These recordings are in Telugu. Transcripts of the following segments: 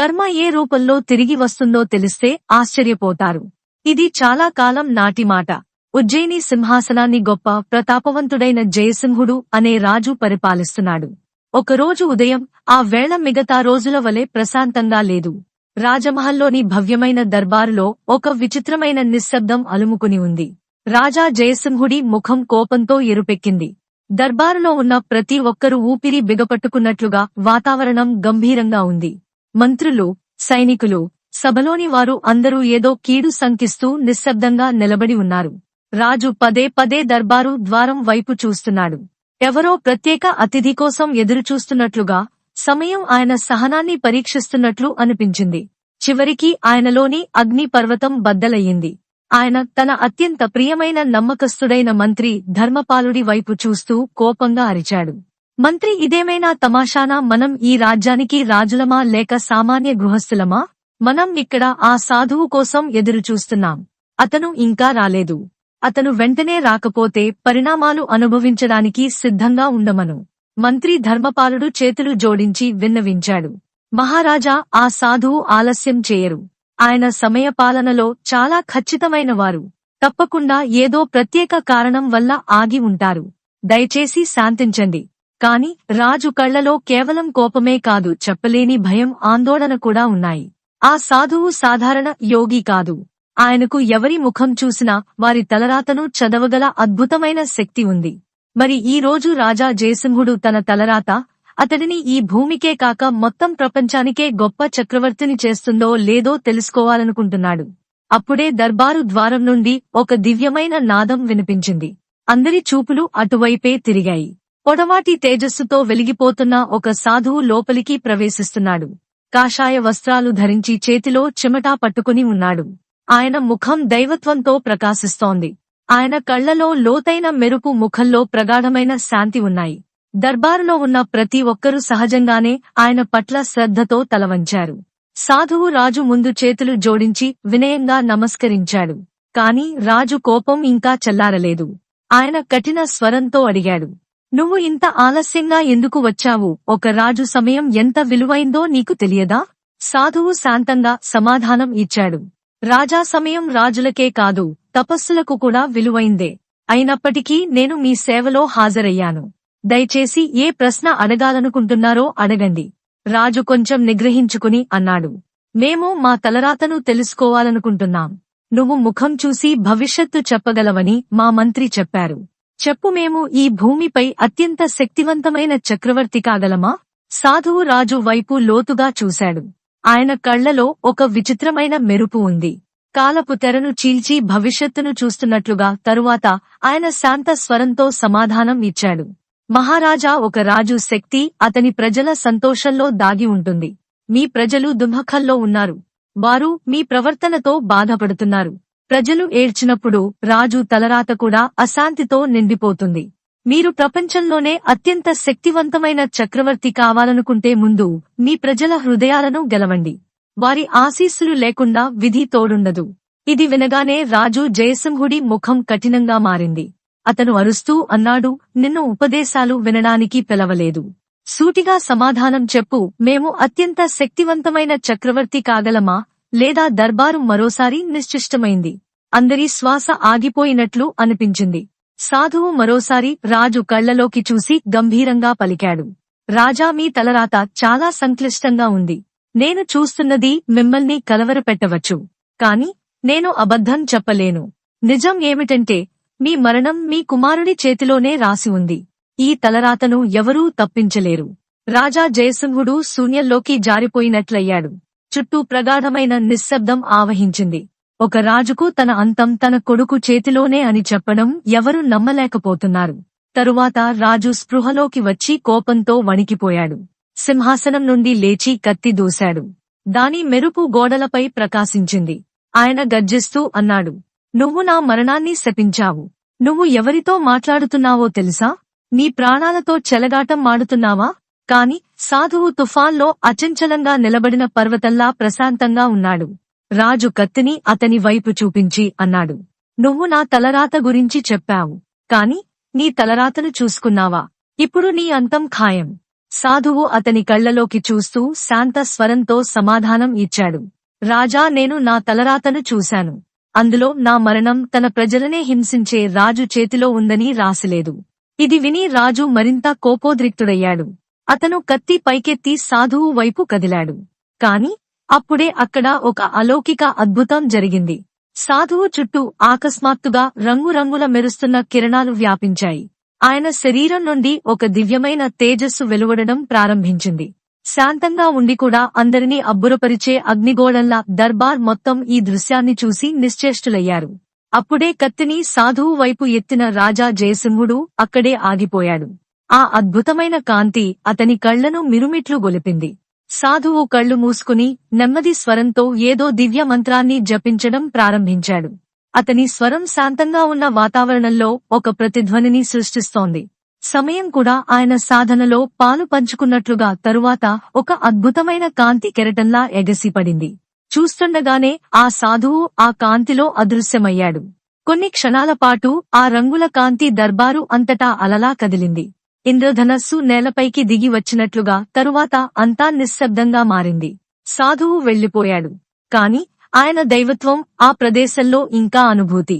కర్మ ఏ రూపంలో తిరిగి వస్తుందో తెలిస్తే ఆశ్చర్యపోతారు. ఇది చాలా కాలం నాటి మాట. ఉజ్జయిని సింహాసనాన్ని గొప్ప ప్రతాపవంతుడైన జయసింహుడు అనే రాజు పరిపాలిస్తున్నాడు. ఒకరోజు ఉదయం ఆ వేళ మిగతా రోజుల వలె ప్రశాంతంగా లేదు. రాజమహల్లోని భవ్యమైన దర్బారులో ఒక విచిత్రమైన నిశ్శబ్దం అలుముకుని ఉంది. రాజా జయసింహుడి ముఖం కోపంతో ఎరుపెక్కింది. దర్బారులో ఉన్న ప్రతి ఒక్కరూ ఊపిరి బిగపట్టుకున్నట్లుగా వాతావరణం గంభీరంగా ఉంది. మంత్రులు, సైనికులు, సభలోని వారు అందరూ ఏదో కీడు శంకిస్తూ నిశ్శబ్దంగా నిలబడి ఉన్నారు. రాజు పదే పదే దర్బారు ద్వారం వైపు చూస్తున్నాడు. ఎవరో ప్రత్యేక అతిథి కోసం ఎదురుచూస్తున్నట్లుగా, సమయం ఆయన సహనాన్ని పరీక్షిస్తున్నట్లు అనిపించింది. చివరికి ఆయనలోని అగ్ని పర్వతం బద్దలయ్యింది. ఆయన తన అత్యంత ప్రియమైన నమ్మకస్తుడైన మంత్రి ధర్మపాలుడి వైపు చూస్తూ కోపంగా అరిచాడు. మంత్రి, ఇదేమైనా తమాషానా? మనం ఈ రాజ్యానికి రాజులమా లేక సామాన్య గృహస్థులమా? మనం ఇక్కడ ఆ సాధువు కోసం ఎదురుచూస్తున్నాం. అతను ఇంకా రాలేదు. అతను వెంటనే రాకపోతే పరిణామాలు అనుభవించడానికి సిద్ధంగా ఉండమను. మంత్రి ధర్మపాలుడు చేతులు జోడించి విన్నవించాడు. మహారాజా, ఆ సాధువు ఆలస్యం చేయరు. ఆయన సమయపాలనలో చాలా ఖచ్చితమైనవారు. తప్పకుండా ఏదో ప్రత్యేక కారణం వల్ల ఆగి ఉంటారు. దయచేసి శాంతించండి. కాని రాజు కళ్లలో కేవలం కోపమే కాదు, చెప్పలేని భయం, ఆందోళన కూడా ఉన్నాయి. ఆ సాధువు సాధారణ యోగి కాదు. ఆయనకు ఎవరి ముఖం చూసినా వారి తలరాతను చదవగల అద్భుతమైన శక్తి ఉంది. మరి ఈ రోజు రాజా జయసింహుడు తన తలరాత అతడిని ఈ భూమికే కాక మొత్తం ప్రపంచానికే గొప్ప చక్రవర్తిని చేస్తుందో లేదో తెలుసుకోవాలనుకుంటున్నాడు. అప్పుడే దర్బారు ద్వారం నుండి ఒక దివ్యమైన నాదం వినిపించింది. అందరి చూపులు అటువైపే తిరిగాయి. పొడవాటి తేజస్సుతో వెలిగిపోతున్న ఒక సాధువు లోపలికి ప్రవేశిస్తున్నాడు. కాషాయ వస్త్రాలు ధరించి చేతిలో చెమటా పట్టుకుని ఉన్నాడు. ఆయన ముఖం దైవత్వంతో ప్రకాశిస్తోంది. ఆయన కళ్లలో లోతైన మెరుపు, ముఖంలో ప్రగాఢమైన శాంతి ఉన్నాయి. దర్బారులో ఉన్న ప్రతి ఒక్కరూ సహజంగానే ఆయన పట్ల శ్రద్ధతో తలవంచారు. సాధువు రాజు ముందు చేతులు జోడించి వినయంగా నమస్కరించాడు. కాని రాజు కోపం ఇంకా చల్లారలేదు. ఆయన కఠిన స్వరంతో అడిగాడు, నువ్వు ఇంత ఆలస్యంగా ఎందుకు వచ్చావు? ఒక రాజు సమయం ఎంత విలువైందో నీకు తెలియదా? సాధువు శాంతంగా సమాధానం ఇచ్చాడు. రాజా సమయం రాజులకే కాదు, తపస్సులకు కూడా విలువైందే. అయినప్పటికీ నేను మీ సేవలో హాజరయ్యాను. దయచేసి ఏ ప్రశ్న అడగాలనుకుంటున్నారో అడగండి. రాజు కొంచెం నిగ్రహించుకుని అన్నాడు, మేము మా తలరాతను తెలుసుకోవాలనుకుంటున్నాం. నువ్వు ముఖం చూసి భవిష్యత్తు చెప్పగలవని మా మంత్రి చెప్పారు. చెప్పు, మేము ఈ భూమిపై అత్యంత శక్తివంతమైన చక్రవర్తి కాగలమా? సాధువు రాజు వైపు లోతుగా చూశాడు. ఆయన కళ్లలో ఒక విచిత్రమైన మెరుపు ఉంది. కాలపు తెరను చీల్చి భవిష్యత్తును చూస్తున్నట్లుగా. తరువాత ఆయన శాంత స్వరంతో సమాధానం ఇచ్చాడు. మహారాజా, ఒక రాజు శక్తి అతని ప్రజల సంతోషంలో దాగి ఉంటుంది. మీ ప్రజలు దుఃఖంలో ఉన్నారు. వారు మీ ప్రవర్తనతో బాధపడుతున్నారు. ప్రజలు ఏడ్చినప్పుడు రాజు తలరాత కూడా అశాంతితో నిండిపోతుంది. మీరు ప్రపంచంలోనే అత్యంత శక్తివంతమైన చక్రవర్తి కావాలనుకుంటే ముందు మీ ప్రజల హృదయాలను గెలవండి. వారి ఆశీస్సులు లేకుండా విధి తోడుండదు. ఇది వినగానే రాజు జయసింహుడి ముఖం కఠినంగా మారింది. అతను అరుస్తూ అన్నాడు, నిన్ను ఉపదేశాలు వినడానికి పిలవలేదు. సూటిగా సమాధానం చెప్పు. మేము అత్యంత శక్తివంతమైన చక్రవర్తి కాగలమా, లేదా దర్బారు మరోసారి నిశ్చిష్టమైంది? అందరి శ్వాస ఆగిపోయినట్లు అనిపించింది. సాధువు మరోసారి రాజు కళ్లలోకి చూసి గంభీరంగా పలికాడు, రాజా, మీ తలరాత చాలా సంక్లిష్టంగా ఉంది. నేను చూస్తున్నది మిమ్మల్ని కలవరపెట్టవచ్చు, కాని నేను అబద్ధం చెప్పలేను. నిజం ఏమిటంటే మీ మరణం మీ కుమారుడి చేతిలోనే రాసి ఉంది. ఈ తలరాతను ఎవరూ తప్పించలేరు. రాజా జయసింహుడు శూన్యంలోకి జారిపోయినట్లయ్యాడు. చుట్టూ ప్రగాఢమైన నిశ్శబ్దం ఆవహించింది. ఒక రాజుకు తన అంతం తన కొడుకు చేతిలోనే అని చెప్పడం ఎవరు నమ్మలేకపోతున్నారు. తరువాత రాజు స్పృహలోకి వచ్చి కోపంతో వణికిపోయాడు. సింహాసనం నుండి లేచి కత్తి దూశాడు. దాని మెరుపు గోడలపై ప్రకాశించింది. ఆయన గర్జిస్తూ అన్నాడు, నువ్వు నా మరణాన్ని శపించావు. నువ్వు ఎవరితో మాట్లాడుతున్నావో తెలుసా? నీ ప్రాణాలతో చెలగాటం మాడుతున్నావా? కాని సాధువు తుఫాన్లో అచంచలంగా నిలబడిన పర్వతంలా ప్రశాంతంగా ఉన్నాడు. రాజు కత్తిని అతని వైపు చూపించి అన్నాడు, నువ్వు నా తలరాత గురించి చెప్పావు, కాని నీ తలరాతను చూసుకున్నావా? ఇప్పుడు నీ అంతం ఖాయం. సాధువు అతని కళ్లలోకి చూస్తూ శాంత స్వరంతో సమాధానం ఇచ్చాడు. రాజా, నేను నా తలరాతను చూశాను. అందులో నా మరణం తన ప్రజలనే హింసించే రాజు చేతిలో ఉందని రాసిలేదు. ఇది విని రాజు మరింత కోపోద్రిక్తుడయ్యాడు. అతను కత్తి పైకెత్తి సాధువు వైపు కదిలాడు. కాని అప్పుడే అక్కడ ఒక అలౌకిక అద్భుతం జరిగింది. సాధువు చుట్టూ అకస్మాత్తుగా రంగురంగుల మెరుస్తున్న కిరణాలు వ్యాపించాయి. ఆయన శరీరం నుండి ఒక దివ్యమైన తేజస్సు వెలువడడం ప్రారంభించింది. శాంతంగా ఉండి కూడా అందరినీ అబ్బురపరిచే అగ్నిగోళంలా దర్బార్ మొత్తం ఈ దృశ్యాన్ని చూసి నిశ్చేష్టులయ్యారు. అప్పుడే కత్తిని సాధువు వైపు ఎత్తిన రాజా జయసింహుడు అక్కడే ఆగిపోయాడు. ఆ అద్భుతమైన కాంతి అతని కళ్లను మిరుమిట్లు గొలిపింది. సాధువు కళ్లు మూసుకుని నెమ్మది స్వరంతో ఏదో దివ్య మంత్రాన్ని జపించడం ప్రారంభించాడు. అతని స్వరం శాంతంగా ఉన్న వాతావరణంలో ఒక ప్రతిధ్వనిని సృష్టిస్తోంది. సమయం కూడా ఆయన సాధనలో పాలు పంచుకున్నట్లుగా తరువాత ఒక అద్భుతమైన కాంతి కెరటంలా ఎగసిపడింది. చూస్తుండగానే ఆ సాధువు ఆ కాంతిలో అదృశ్యమయ్యాడు. కొన్ని క్షణాల పాటు ఆ రంగుల కాంతి దర్బారు అంతటా అలలా కదిలింది. ఇంద్రధనస్సు నేలపైకి దిగి వచ్చినట్లుగా తరువాత అంతా నిశ్శబ్దంగా మారింది. సాధువు వెళ్లిపోయాడు. కాని ఆయన దైవత్వం ఆ ప్రదేశంలో ఇంకా అనుభూతి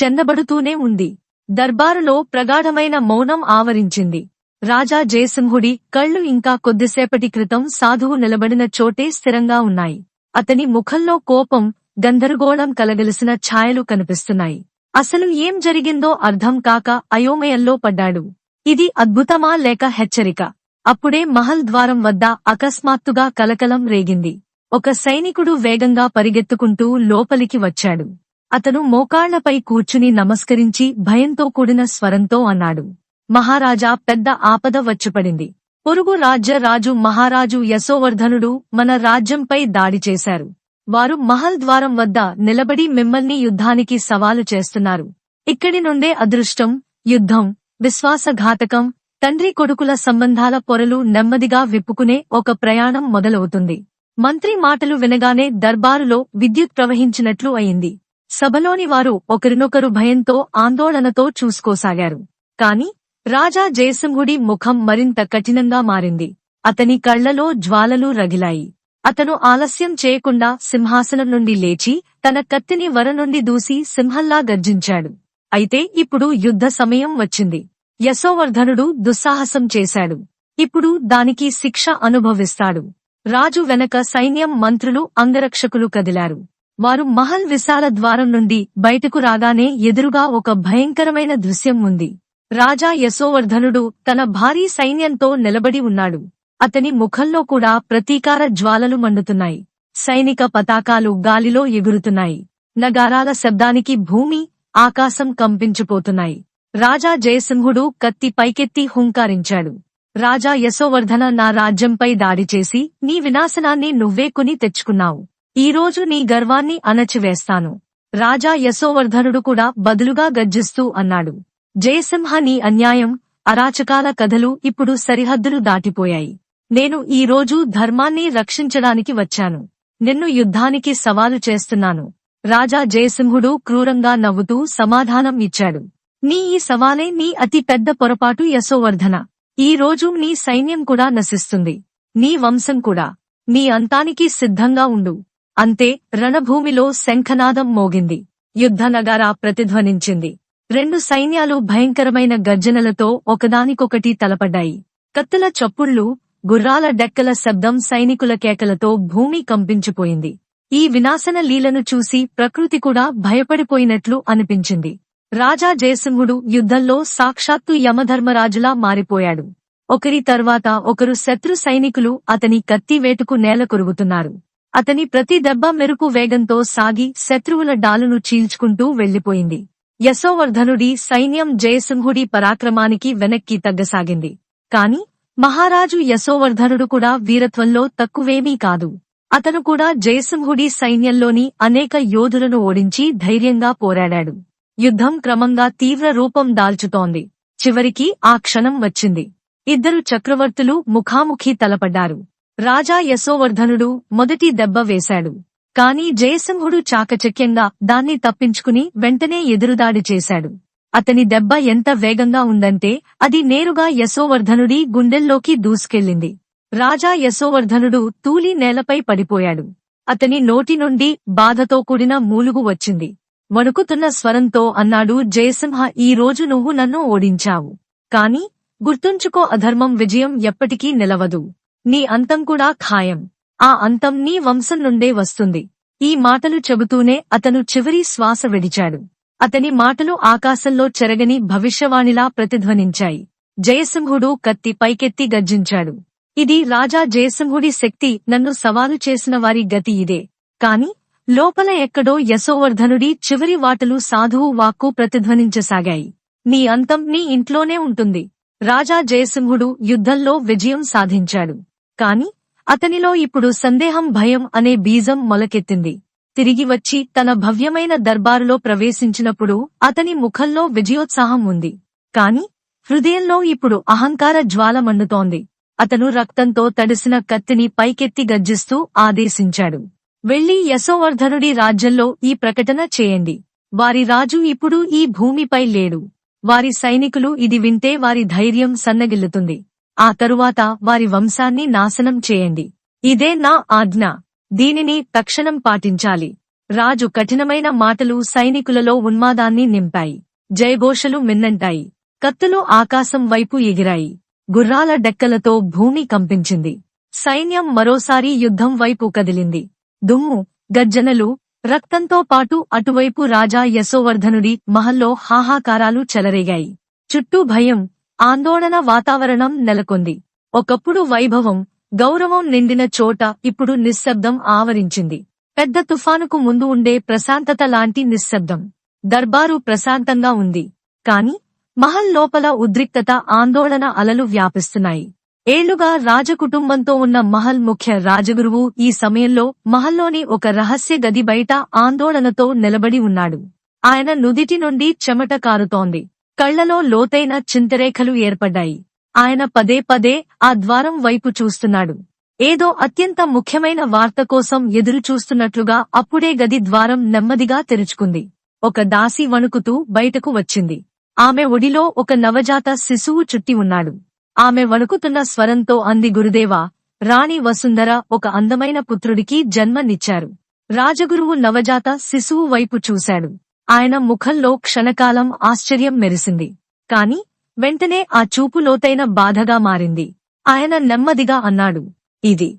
చెందబడుతూనే ఉంది. దర్బారులో ప్రగాఢమైన మౌనం ఆవరించింది. రాజా జయసింహుడి కళ్లు ఇంకా కొద్దిసేపటి క్రితం సాధువు నిలబడిన చోటే స్థిరంగా ఉన్నాయి. అతని ముఖంలో కోపం, గందరగోళం కలగలిసిన ఛాయలు కనిపిస్తున్నాయి. అసలు ఏం జరిగిందో అర్థం కాక అయోమయంలో పడ్డాడు. ఇది అద్భుతమా లేక హెచ్చరిక? అప్పుడే మహల్ ద్వారం వద్ద అకస్మాత్తుగా కలకలం రేగింది. ఒక సైనికుడు వేగంగా పరిగెత్తుకుంటూ లోపలికి వచ్చాడు. అతను మోకాళ్లపై కూర్చుని నమస్కరించి భయంతో కూడిన స్వరంతో అన్నాడు, మహారాజా, పెద్ద ఆపద వచ్చిపడింది. పొరుగు రాజ్య రాజు మహారాజు యశోవర్ధనుడు మన రాజ్యంపై దాడి చేశారు. వారు మహల్ ద్వారం వద్ద నిలబడి మిమ్మల్ని యుద్ధానికి సవాలు చేస్తున్నారు. ఇక్కడి నుండే అదృష్టం, యుద్ధం, విశ్వాసఘాతకం, తండ్రి కొడుకుల సంబంధాల పొరలు నెమ్మదిగా విప్పుకునే ఒక ప్రయాణం మొదలవుతుంది. మంత్రి మాటలు వినగానే దర్బారులో విద్యుత్ ప్రవహించినట్లు అయింది. సభలోని వారు ఒకరినొకరు భయంతో ఆందోళనతో చూసుకోసాగారు. కాని రాజా జయసింహుడి ముఖం మరింత కఠినంగా మారింది. అతని కళ్లలో జ్వాలలు రగిలాయి. అతను ఆలస్యం చేయకుండా సింహాసనం నుండి లేచి తన కత్తిని వర నుండి దూసి సింహంలా గర్జించాడు. అయితే ఇప్పుడు యుద్ధ సమయం వచ్చింది. యశోవర్ధనుడు దుస్సాహసం చేశాడు. ఇప్పుడు దానికి శిక్ష అనుభవిస్తాడు. రాజు వెనక సైన్యం, మంత్రులు, అంగరక్షకులు కదిలారు. వారు మహల్ విశాల ద్వారం నుండి బయటకు రాగానే ఎదురుగా ఒక భయంకరమైన దృశ్యం ఉంది. రాజా యశోవర్ధనుడు తన భారీ సైన్యంతో నిలబడి ఉన్నాడు. అతని ముఖంలో కూడా ప్రతీకార జ్వాలలు మండుతున్నాయి. సైనిక పతాకాలు గాలిలో ఎగురుతున్నాయి. నగారాల శబ్దానికి భూమి, ఆకాశం కంపించిపోతున్నాయి. రాజా జయసింహుడు కత్తి పైకెత్తి హుంకారించాడు. రాజా యశోవర్ధన, నా రాజ్యంపై దాడి చేసి నీ వినాశనాన్ని నువ్వే కొని తెచ్చుకున్నావు. ఈరోజు నీ గర్వాన్ని అణచివేస్తాను. రాజా యశోవర్ధనుడు కూడా బదులుగా గర్జిస్తూ అన్నాడు, జయసింహ, నీ అన్యాయం, అరాచకాల కథలు ఇప్పుడు సరిహద్దులు దాటిపోయాయి. నేను ఈ రోజు ధర్మాన్ని రక్షించడానికి వచ్చాను. నిన్ను యుద్ధానికి సవాలు చేస్తున్నాను. రాజా జయసింహుడు క్రూరంగా నవ్వుతూ సమాధానం ఇచ్చాడు, నీ ఈ సవాలే నీ అతి పెద్ద పొరపాటు యశోవర్ధన. ఈ రోజు నీ సైన్యం కూడా నశిస్తుంది. నీ వంశం కూడా. నీ అంతానికి సిద్ధంగా ఉండు. అంతే. రణభూమిలో శంఖనాదం మోగింది. యుద్ధ నగారా ప్రతిధ్వనించింది. రెండు సైన్యాలు భయంకరమైన గర్జనలతో ఒకదానికొకటి తలపడ్డాయి. కత్తుల చప్పుళ్లు, గుర్రాల డెక్కల శబ్దం, సైనికుల కేకలతో భూమి కంపించిపోయింది. ఈ వినాశన లీలను చూసి ప్రకృతి కూడా భయపడిపోయినట్లు అనిపించింది. రాజా జయసింహుడు యుద్ధంలో సాక్షాత్తు యమధర్మరాజులా మారిపోయాడు. ఒకరి తర్వాత ఒకరు శత్రు సైనికులు అతని కత్తి వేటుకు నేల కొరుగుతున్నారు. అతని ప్రతి దెబ్బ మెరుపు వేగంతో సాగి శత్రువుల డాలును చీల్చుకుంటూ వెళ్లిపోయింది. యశోవర్ధనుడి సైన్యం జయసింహుడి పరాక్రమానికి వెనక్కి తగ్గసాగింది. కాని మహారాజు యశోవర్ధనుడు కూడా వీరత్వంలో తక్కువేమీ కాదు. అతను కూడా జయసింహుడి సైన్యంలోని అనేక యోధులను ఓడించి ధైర్యంగా పోరాడాడు. యుద్ధం క్రమంగా తీవ్ర రూపం దాల్చుతోంది. చివరికి ఆ క్షణం వచ్చింది. ఇద్దరు చక్రవర్తులు ముఖాముఖీ తలపడ్డారు. రాజా యశోవర్ధనుడు మొదటి దెబ్బ వేశాడు. కాని జయసింహుడు చాకచక్యంగా దాన్ని తప్పించుకుని వెంటనే ఎదురుదాడి చేశాడు. అతని దెబ్బ ఎంత వేగంగా ఉందంటే అది నేరుగా యశోవర్ధనుడి గుండెల్లోకి దూసుకెళ్ళింది. రాజా యశోవర్ధనుడు తూలి నేలపై పడిపోయాడు. అతని నోటి నుండి బాధతో కూడిన మూలుగు వచ్చింది. వణుకుతున్న స్వరంతో అన్నాడు జయసింహ, ఈ రోజు నువ్వు నన్ను ఓడించావు. కాని గుర్తుంచుకో, అధర్మం విజయం ఎప్పటికీ నిలవదు. నీ అంతం కూడా ఖాయం. ఆ అంతం నీ వంశం నుండే వస్తుంది. ఈ మాటలు చెబుతూనే అతను చివరి శ్వాస విడిచాడు. అతని మాటలు ఆకాశంలో చెరగని భవిష్యవాణిలా ప్రతిధ్వనించాయి. జయసింహుడు కత్తి పైకెత్తి గర్జించాడు. ఇది రాజా జయసింహుడి శక్తి. నన్ను సవాలు చేసిన వారి గతి ఇదే. కాని లోపల ఎక్కడో యశోవర్ధనుడి చివరి వాటలు సాధువు వాక్కు ప్రతిధ్వనించసాగాయి. నీ అంతం నీ ఇంట్లోనే ఉంటుంది. రాజా జయసింహుడు యుద్ధంలో విజయం సాధించాడు. కాని అతనిలో ఇప్పుడు సందేహం, భయం అనే బీజం మొలకెత్తింది. తిరిగి వచ్చి తన భవ్యమైన దర్బారులో ప్రవేశించినప్పుడు అతని ముఖంలో విజయోత్సాహం ఉంది. కాని హృదయంలో ఇప్పుడు అహంకార జ్వాల మండుతోంది. అతను రక్తంతో తడిసిన కత్తిని పైకెత్తి గర్జిస్తూ ఆదేశించాడు. వెళ్లి యశోవర్ధనుడి రాజ్యంలో ఈ ప్రకటన చేయండి. వారి రాజు ఇప్పుడు ఈ భూమిపై లేడు. వారి సైనికులు ఇది వింటే వారి ధైర్యం సన్నగిల్లుతుంది. ఆ తరువాత వారి వంశాన్ని నాశనం చేయండి. ఇదే నా ఆజ్ఞ. దీనిని తక్షణం పాటించాలి. రాజు కఠినమైన మాటలు సైనికులలో ఉన్మాదాన్ని నింపాయి. జయఘోషలు మిన్నంటాయి. కత్తులు ఆకాశం వైపు ఎగిరాయి. గుర్రాల డెక్కలతో భూమి కంపించింది. సైన్యం మరోసారి యుద్ధం వైపు కదిలింది. దుమ్ము, గర్జనలు, రక్తంతో పాటు అటువైపు రాజా యశోవర్ధనుడి మహల్లో హాహాకారాలు చెలరేగాయి. చుట్టూ భయం, ఆందోళన వాతావరణం నెలకొంది. ఒకప్పుడు వైభవం, గౌరవం నిండిన చోట ఇప్పుడు నిశ్శబ్దం ఆవరించింది. పెద్ద తుఫానుకు ముందు ఉండే ప్రశాంతత లాంటి నిశ్శబ్దం. దర్బారు ప్రశాంతంగా ఉంది. కాని మహల్ లోపల ఉద్రిక్తత, ఆందోళన అలలు వ్యాపిస్తున్నాయి. ఏళ్లుగా రాజకుటుంబంతో ఉన్న మహల్ ముఖ్య రాజగురువు ఈ సమయంలో మహల్లోని ఒక రహస్య గది బయట ఆందోళనతో నిలబడి ఉన్నాడు. ఆయన నుదిటి నుండి చెమట కారుతోంది. కళ్లలో లోతైన చింతరేఖలు ఏర్పడ్డాయి. ఆయన పదే పదే ఆ ద్వారం వైపు చూస్తున్నాడు. ఏదో అత్యంత ముఖ్యమైన వార్త కోసం ఎదురు చూస్తున్నట్లుగా. అప్పుడే గది ద్వారం నెమ్మదిగా తెరుచుకుంది. ఒక దాసి వణుకుతూ బయటకు వచ్చింది. ఆమె ఒడిలో ఒక నవజాత శిశువు చుట్టి ఉన్నాడు. ఆమె వణుకుతున్న స్వరంతో అంది, గురుదేవా, రాణి వసుంధర ఒక అందమైన పుత్రుడికి జన్మనిచ్చారు. రాజగురువు నవజాత శిశువు వైపు చూశాడు. ఆయన ముఖంలో క్షణకాలం ఆశ్చర్యం మెరిసింది. కాని వెంటనే ఆ చూపు లోతైన బాధగా మారింది. ఆయన నెమ్మదిగా అన్నాడు, ఇది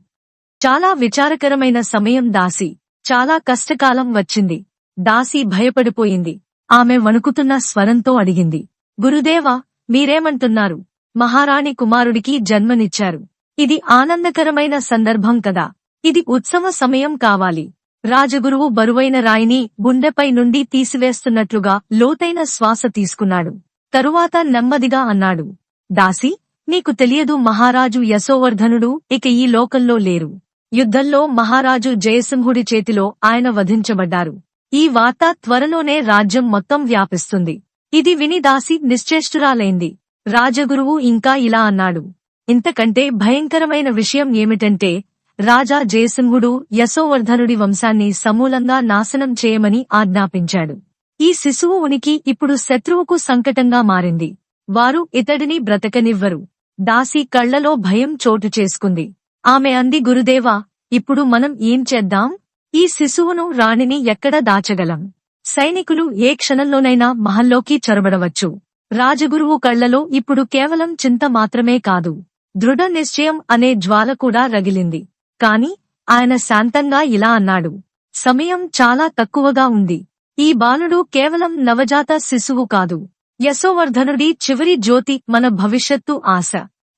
చాలా విచారకరమైన సమయం దాసి. చాలా కష్టకాలం వచ్చింది. దాసి భయపడిపోయింది. ఆమె వణుకుతున్న స్వరంతో అడిగింది, గురుదేవా, మీరేమంటున్నారు? మహారాణి కుమారుడికి జన్మనిచ్చారు. ఇది ఆనందకరమైన సందర్భం కదా. ఇది ఉత్సవ సమయం కావాలి. రాజగురువు బరువైన రాయిని గుండెపై నుండి తీసివేస్తున్నట్లుగా లోతైన శ్వాస తీసుకున్నాడు. తరువాత నెమ్మదిగా అన్నాడు, దాసి, నీకు తెలియదు, మహారాజు యశోవర్ధనుడు ఇక ఈ లోకంలో లేరు. యుద్ధంలో మహారాజు జయసింహుడి చేతిలో ఆయన వధించబడ్డారు. ఈ వార్త త్వరలోనే రాజ్యం మొత్తం వ్యాపిస్తుంది. ఇది విని దాసి నిశ్చేష్టురాలైంది. రాజగురువు ఇంకా ఇలా అన్నాడు, ఇంతకంటే భయంకరమైన విషయం ఏమిటంటే రాజా జయసింహుడు యశోవర్ధనుడి వంశాన్ని సమూలంగా నాశనం చేయమని ఆజ్ఞాపించాడు. ఈ శిశువు ఉనికి ఇప్పుడు శత్రువుకు సంకటంగా మారింది. వారు ఇతడిని బ్రతకనివ్వరు. దాసి కళ్లలో భయం చోటు చేసుకుంది. ఆమె అంది, గురుదేవా, ఇప్పుడు మనం ఏం చేద్దాం? ఈ శిశువును, రాణిని ఎక్కడ దాచగలం? సైనికులు ఏ క్షణంలోనైనా మహల్లోకి చొరబడవచ్చు. రాజగురువు కళ్లలో ఇప్పుడు కేవలం చింత మాత్రమే కాదు, దృఢ నిశ్చయం అనే జ్వాల కూడా రగిలింది. కాని ఆయన శాంతంగా ఇలా అన్నాడు, సమయం చాలా తక్కువగా ఉంది. ఈ బాలుడు కేవలం నవజాత శిశువు కాదు. యశోవర్ధనుడి చివరి జ్యోతి, మన భవిష్యత్తు ఆశ.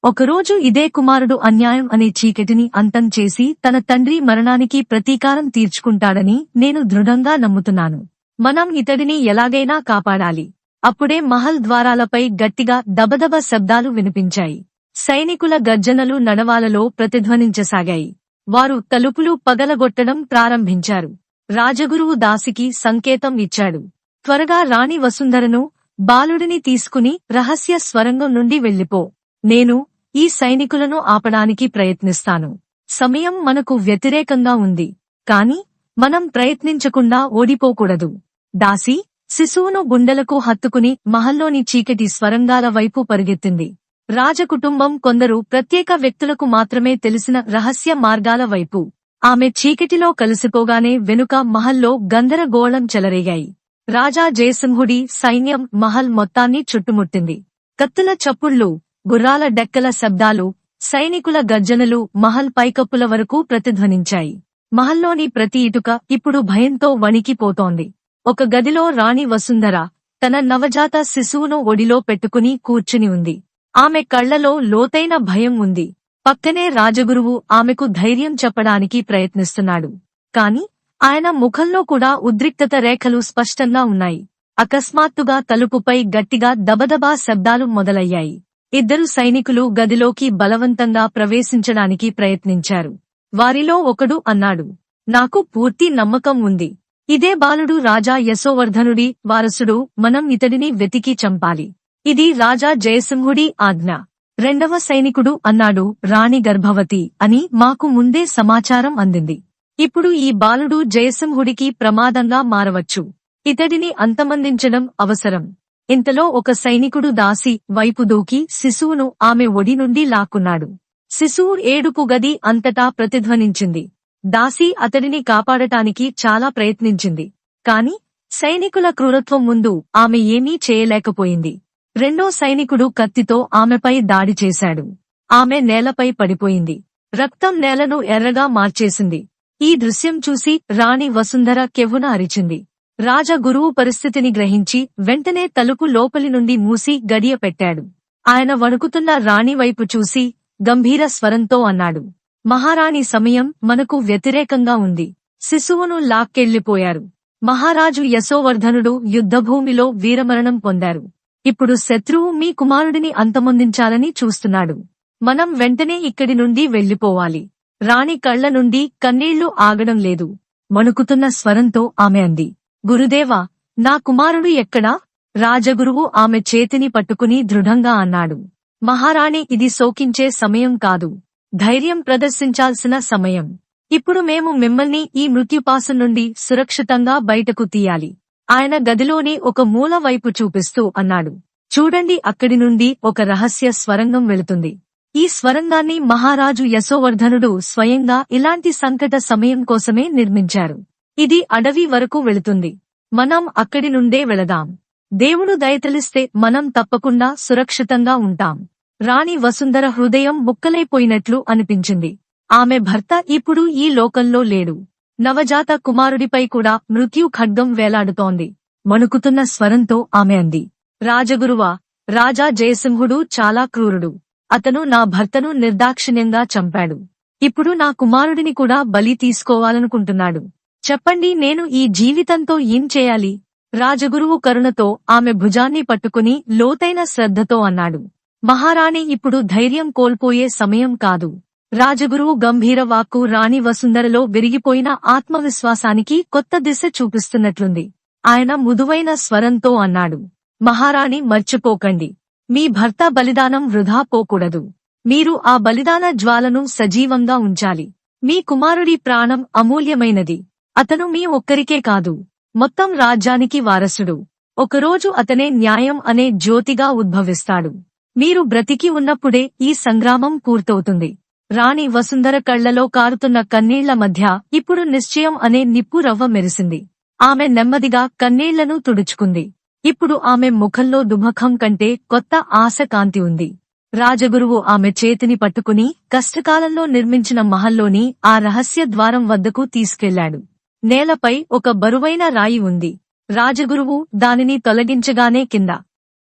ఒకరోజు ఇదే కుమారుడు అన్యాయం అనే చీకటిని అంతం చేసి తన తండ్రి మరణానికి ప్రతీకారం తీర్చుకుంటాడని నేను దృఢంగా నమ్ముతున్నాను. మనం ఇతడిని ఎలాగైనా కాపాడాలి. అప్పుడే మహల్ ద్వారాలపై గట్టిగా దబదబ శబ్దాలు వినిపించాయి. సైనికుల గర్జనలు నడవాలలో ప్రతిధ్వనించసాగాయి. వారు తలుపులు పగలగొట్టడం ప్రారంభించారు. రాజగురువు దాసికి సంకేతం ఇచ్చాడు. త్వరగా రాణి వసుంధరను, బాలుడిని తీసుకుని రహస్య స్వరంగం నుండి వెళ్ళిపో. నేను ఈ సైనికులను ఆపడానికి ప్రయత్నిస్తాను. సమయం మనకు వ్యతిరేకంగా ఉంది. కాని మనం ప్రయత్నించకుండా ఓడిపోకూడదు. దాసి, శిశువును గుండెలకు హత్తుకుని మహల్లోని చీకటి స్వరంగాల వైపు పరుగెత్తింది. రాజకుటుంబం కొందరు ప్రత్యేక వ్యక్తులకు మాత్రమే తెలిసిన రహస్య మార్గాల వైపు. ఆమె చీకటిలో కలిసిపోగానే వెనుక మహల్లో గందరగోళం చెలరేగాయి. రాజా జయసింహుడి సైన్యం మహల్ మొత్తాన్ని చుట్టుముట్టింది. కత్తుల చప్పుళ్లు, గుర్రాల డెక్కల శబ్దాలు, సైనికుల గర్జనలు మహల్ పైకప్పుల వరకు ప్రతిధ్వనించాయి. మహల్లోని ప్రతి ఇటుక ఇప్పుడు భయంతో వణికిపోతోంది. ఒక గదిలో రాణి వసుంధర తన నవజాత శిశువును ఒడిలో పెట్టుకుని కూర్చుని ఉంది. ఆమె కళ్లలో లోతైన భయం ఉంది. పక్కనే రాజగురువు ఆమెకు ధైర్యం చెప్పడానికి ప్రయత్నిస్తున్నాడు. కాని ఆయన ముఖంలో కూడా ఉద్రిక్తత రేఖలు స్పష్టంగా ఉన్నాయి. అకస్మాత్తుగా తలుపుపై గట్టిగా దబదబా శబ్దాలు మొదలయ్యాయి. ఇద్దరు సైనికులు గదిలోకి బలవంతంగా ప్రవేశించడానికి ప్రయత్నించారు. వారిలో ఒకడు అన్నాడు, నాకు పూర్తి నమ్మకం ఉంది. ఇదే బాలుడు రాజా యశోవర్ధనుడి వారసుడు. మనం ఇతడిని వెతికి చంపాలి. ఇది రాజా జయసింహుడి ఆజ్ఞ. రెండవ సైనికుడు అన్నాడు, రాణి గర్భవతి అని మాకు ముందే సమాచారం అందింది. ఇప్పుడు ఈ బాలుడు జయసింహుడికి ప్రమాదంగా మారవచ్చు. ఇతడిని అంతమందించడం అవసరం. ఇంతలో ఒక సైనికుడు దాసి వైపు దూకి శిశువును ఆమె ఒడి నుండి లాక్కున్నాడు. శిశువు ఏడుపు గది అంతటా ప్రతిధ్వనించింది. దాసి అతడిని కాపాడటానికి చాలా ప్రయత్నించింది. కాని సైనికుల క్రూరత్వం ముందు ఆమె ఏమీ చేయలేకపోయింది. రెండో సైనికుడు కత్తితో ఆమెపై దాడి చేశాడు. ఆమె నేలపై పడిపోయింది. రక్తం నేలను ఎర్రగా మార్చేసింది. ఈ దృశ్యం చూసి రాణి వసుంధర కెవ్వున అరిచింది. రాజగురువు పరిస్థితిని గ్రహించి వెంటనే తలుపు లోపలి నుండి మూసి గడియ పెట్టాడు. ఆయన వణుకుతున్న రాణి వైపు చూసి గంభీర స్వరంతో అన్నాడు, మహారాణి సమయం మనకు వ్యతిరేకంగా ఉంది. శిశువును లాక్కెళ్లిపోయారు. మహారాజు యశోవర్ధనుడు యుద్ధభూమిలో వీరమరణం పొందారు. ఇప్పుడు శత్రువు మీ కుమారుడిని అంతమొందించాలని చూస్తున్నాడు. మనం వెంటనే ఇక్కడి నుండి వెళ్లిపోవాలి. రాణి కళ్ల నుండి కన్నీళ్లు ఆగడం లేదు. వణుకుతున్న స్వరంతో ఆమె అంది, గురుదేవా, నా కుమారుడు ఎక్కడా? రాజగురువు ఆమె చేతిని పట్టుకుని దృఢంగా అన్నాడు, మహారాణి, ఇది శోకించే సమయం కాదు. ధైర్యం ప్రదర్శించాల్సిన సమయం. ఇప్పుడు మేము మిమ్మల్ని ఈ మృత్యుపాసం నుండి సురక్షితంగా బయటకు తీయాలి. ఆయన గదిలోని ఒక మూల వైపు చూపిస్తూ అన్నాడు, చూడండి, అక్కడి నుండి ఒక రహస్య స్వరంగం వెళుతుంది. ఈ స్వరంగాన్ని మహారాజు యశోవర్ధనుడు స్వయంగా ఇలాంటి సంకట సమయం కోసమే నిర్మించారు. ఇది అడవి వరకు వెళుతుంది. మనం అక్కడి నుండే వెళదాం. దేవుడు దయతలిస్తే మనం తప్పకుండా సురక్షితంగా ఉంటాం. రాణి వసుంధర హృదయం ముక్కలైపోయినట్లు అనిపించింది. ఆమె భర్త ఇప్పుడు ఈ లోకంలో లేడు. నవజాత కుమారుడిపై కూడా మృత్యు ఖడ్గం వేలాడుతోంది. వణుకుతున్న స్వరంతో ఆమె అంది, రాజగురువా, రాజా జయసింహుడు చాలా క్రూరుడు. అతను నా భర్తను నిర్దాక్షిణ్యంగా చంపాడు. ఇప్పుడు నా కుమారుడిని కూడా బలి తీసుకోవాలనుకుంటున్నాడు. చెప్పండి, నేను ఈ జీవితంతో ఏం చేయాలి? రాజగురువు కరుణతో ఆమె భుజాన్ని పట్టుకుని లోతైన శ్రద్ధతో అన్నాడు, మహారాణి, ఇప్పుడు ధైర్యం కోల్పోయే సమయం కాదు. రాజగురువు గంభీర వాక్కు రాణి వసుంధరలో విరిగిపోయిన ఆత్మవిశ్వాసానికి కొత్త దిశ చూపిస్తున్నట్లుంది. ఆయన మృదువైన స్వరంతో అన్నాడు, మహారాణి, మర్చిపోకండి, మీ భర్త బలిదానం వృధా పోకూడదు. మీరు ఆ బలిదాన జ్వాలను సజీవంగా ఉంచాలి. మీ కుమారుడి ప్రాణం అమూల్యమైనది. అతను మీ ఒక్కరికే కాదు, మొత్తం రాజ్యానికి వారసుడు. ఒకరోజు అతనే న్యాయం అనే జ్యోతిగా ఉద్భవిస్తాడు. మీరు బ్రతికి ఉన్నప్పుడే ఈ సంగ్రామం పూర్తవుతుంది. రాణి వసుంధర కళ్లలో కారుతున్న కన్నీళ్ల మధ్య ఇప్పుడు నిశ్చయం అనే నిప్పు రవ్వ మెరిసింది. ఆమె నెమ్మదిగా కన్నీళ్లను తుడుచుకుంది. ఇప్పుడు ఆమె ముఖంలో దుఃఖం కంటే కొత్త ఆశ కాంతి ఉంది. రాజగురువు ఆమె చేతిని పట్టుకుని కష్టకాలంలో నిర్మించిన మహల్లోని ఆ రహస్య ద్వారం వద్దకు తీసుకెళ్లాడు. నేలపై ఒక బరువైన రాయి ఉంది. రాజగురువు దానిని తొలగించగానే కింద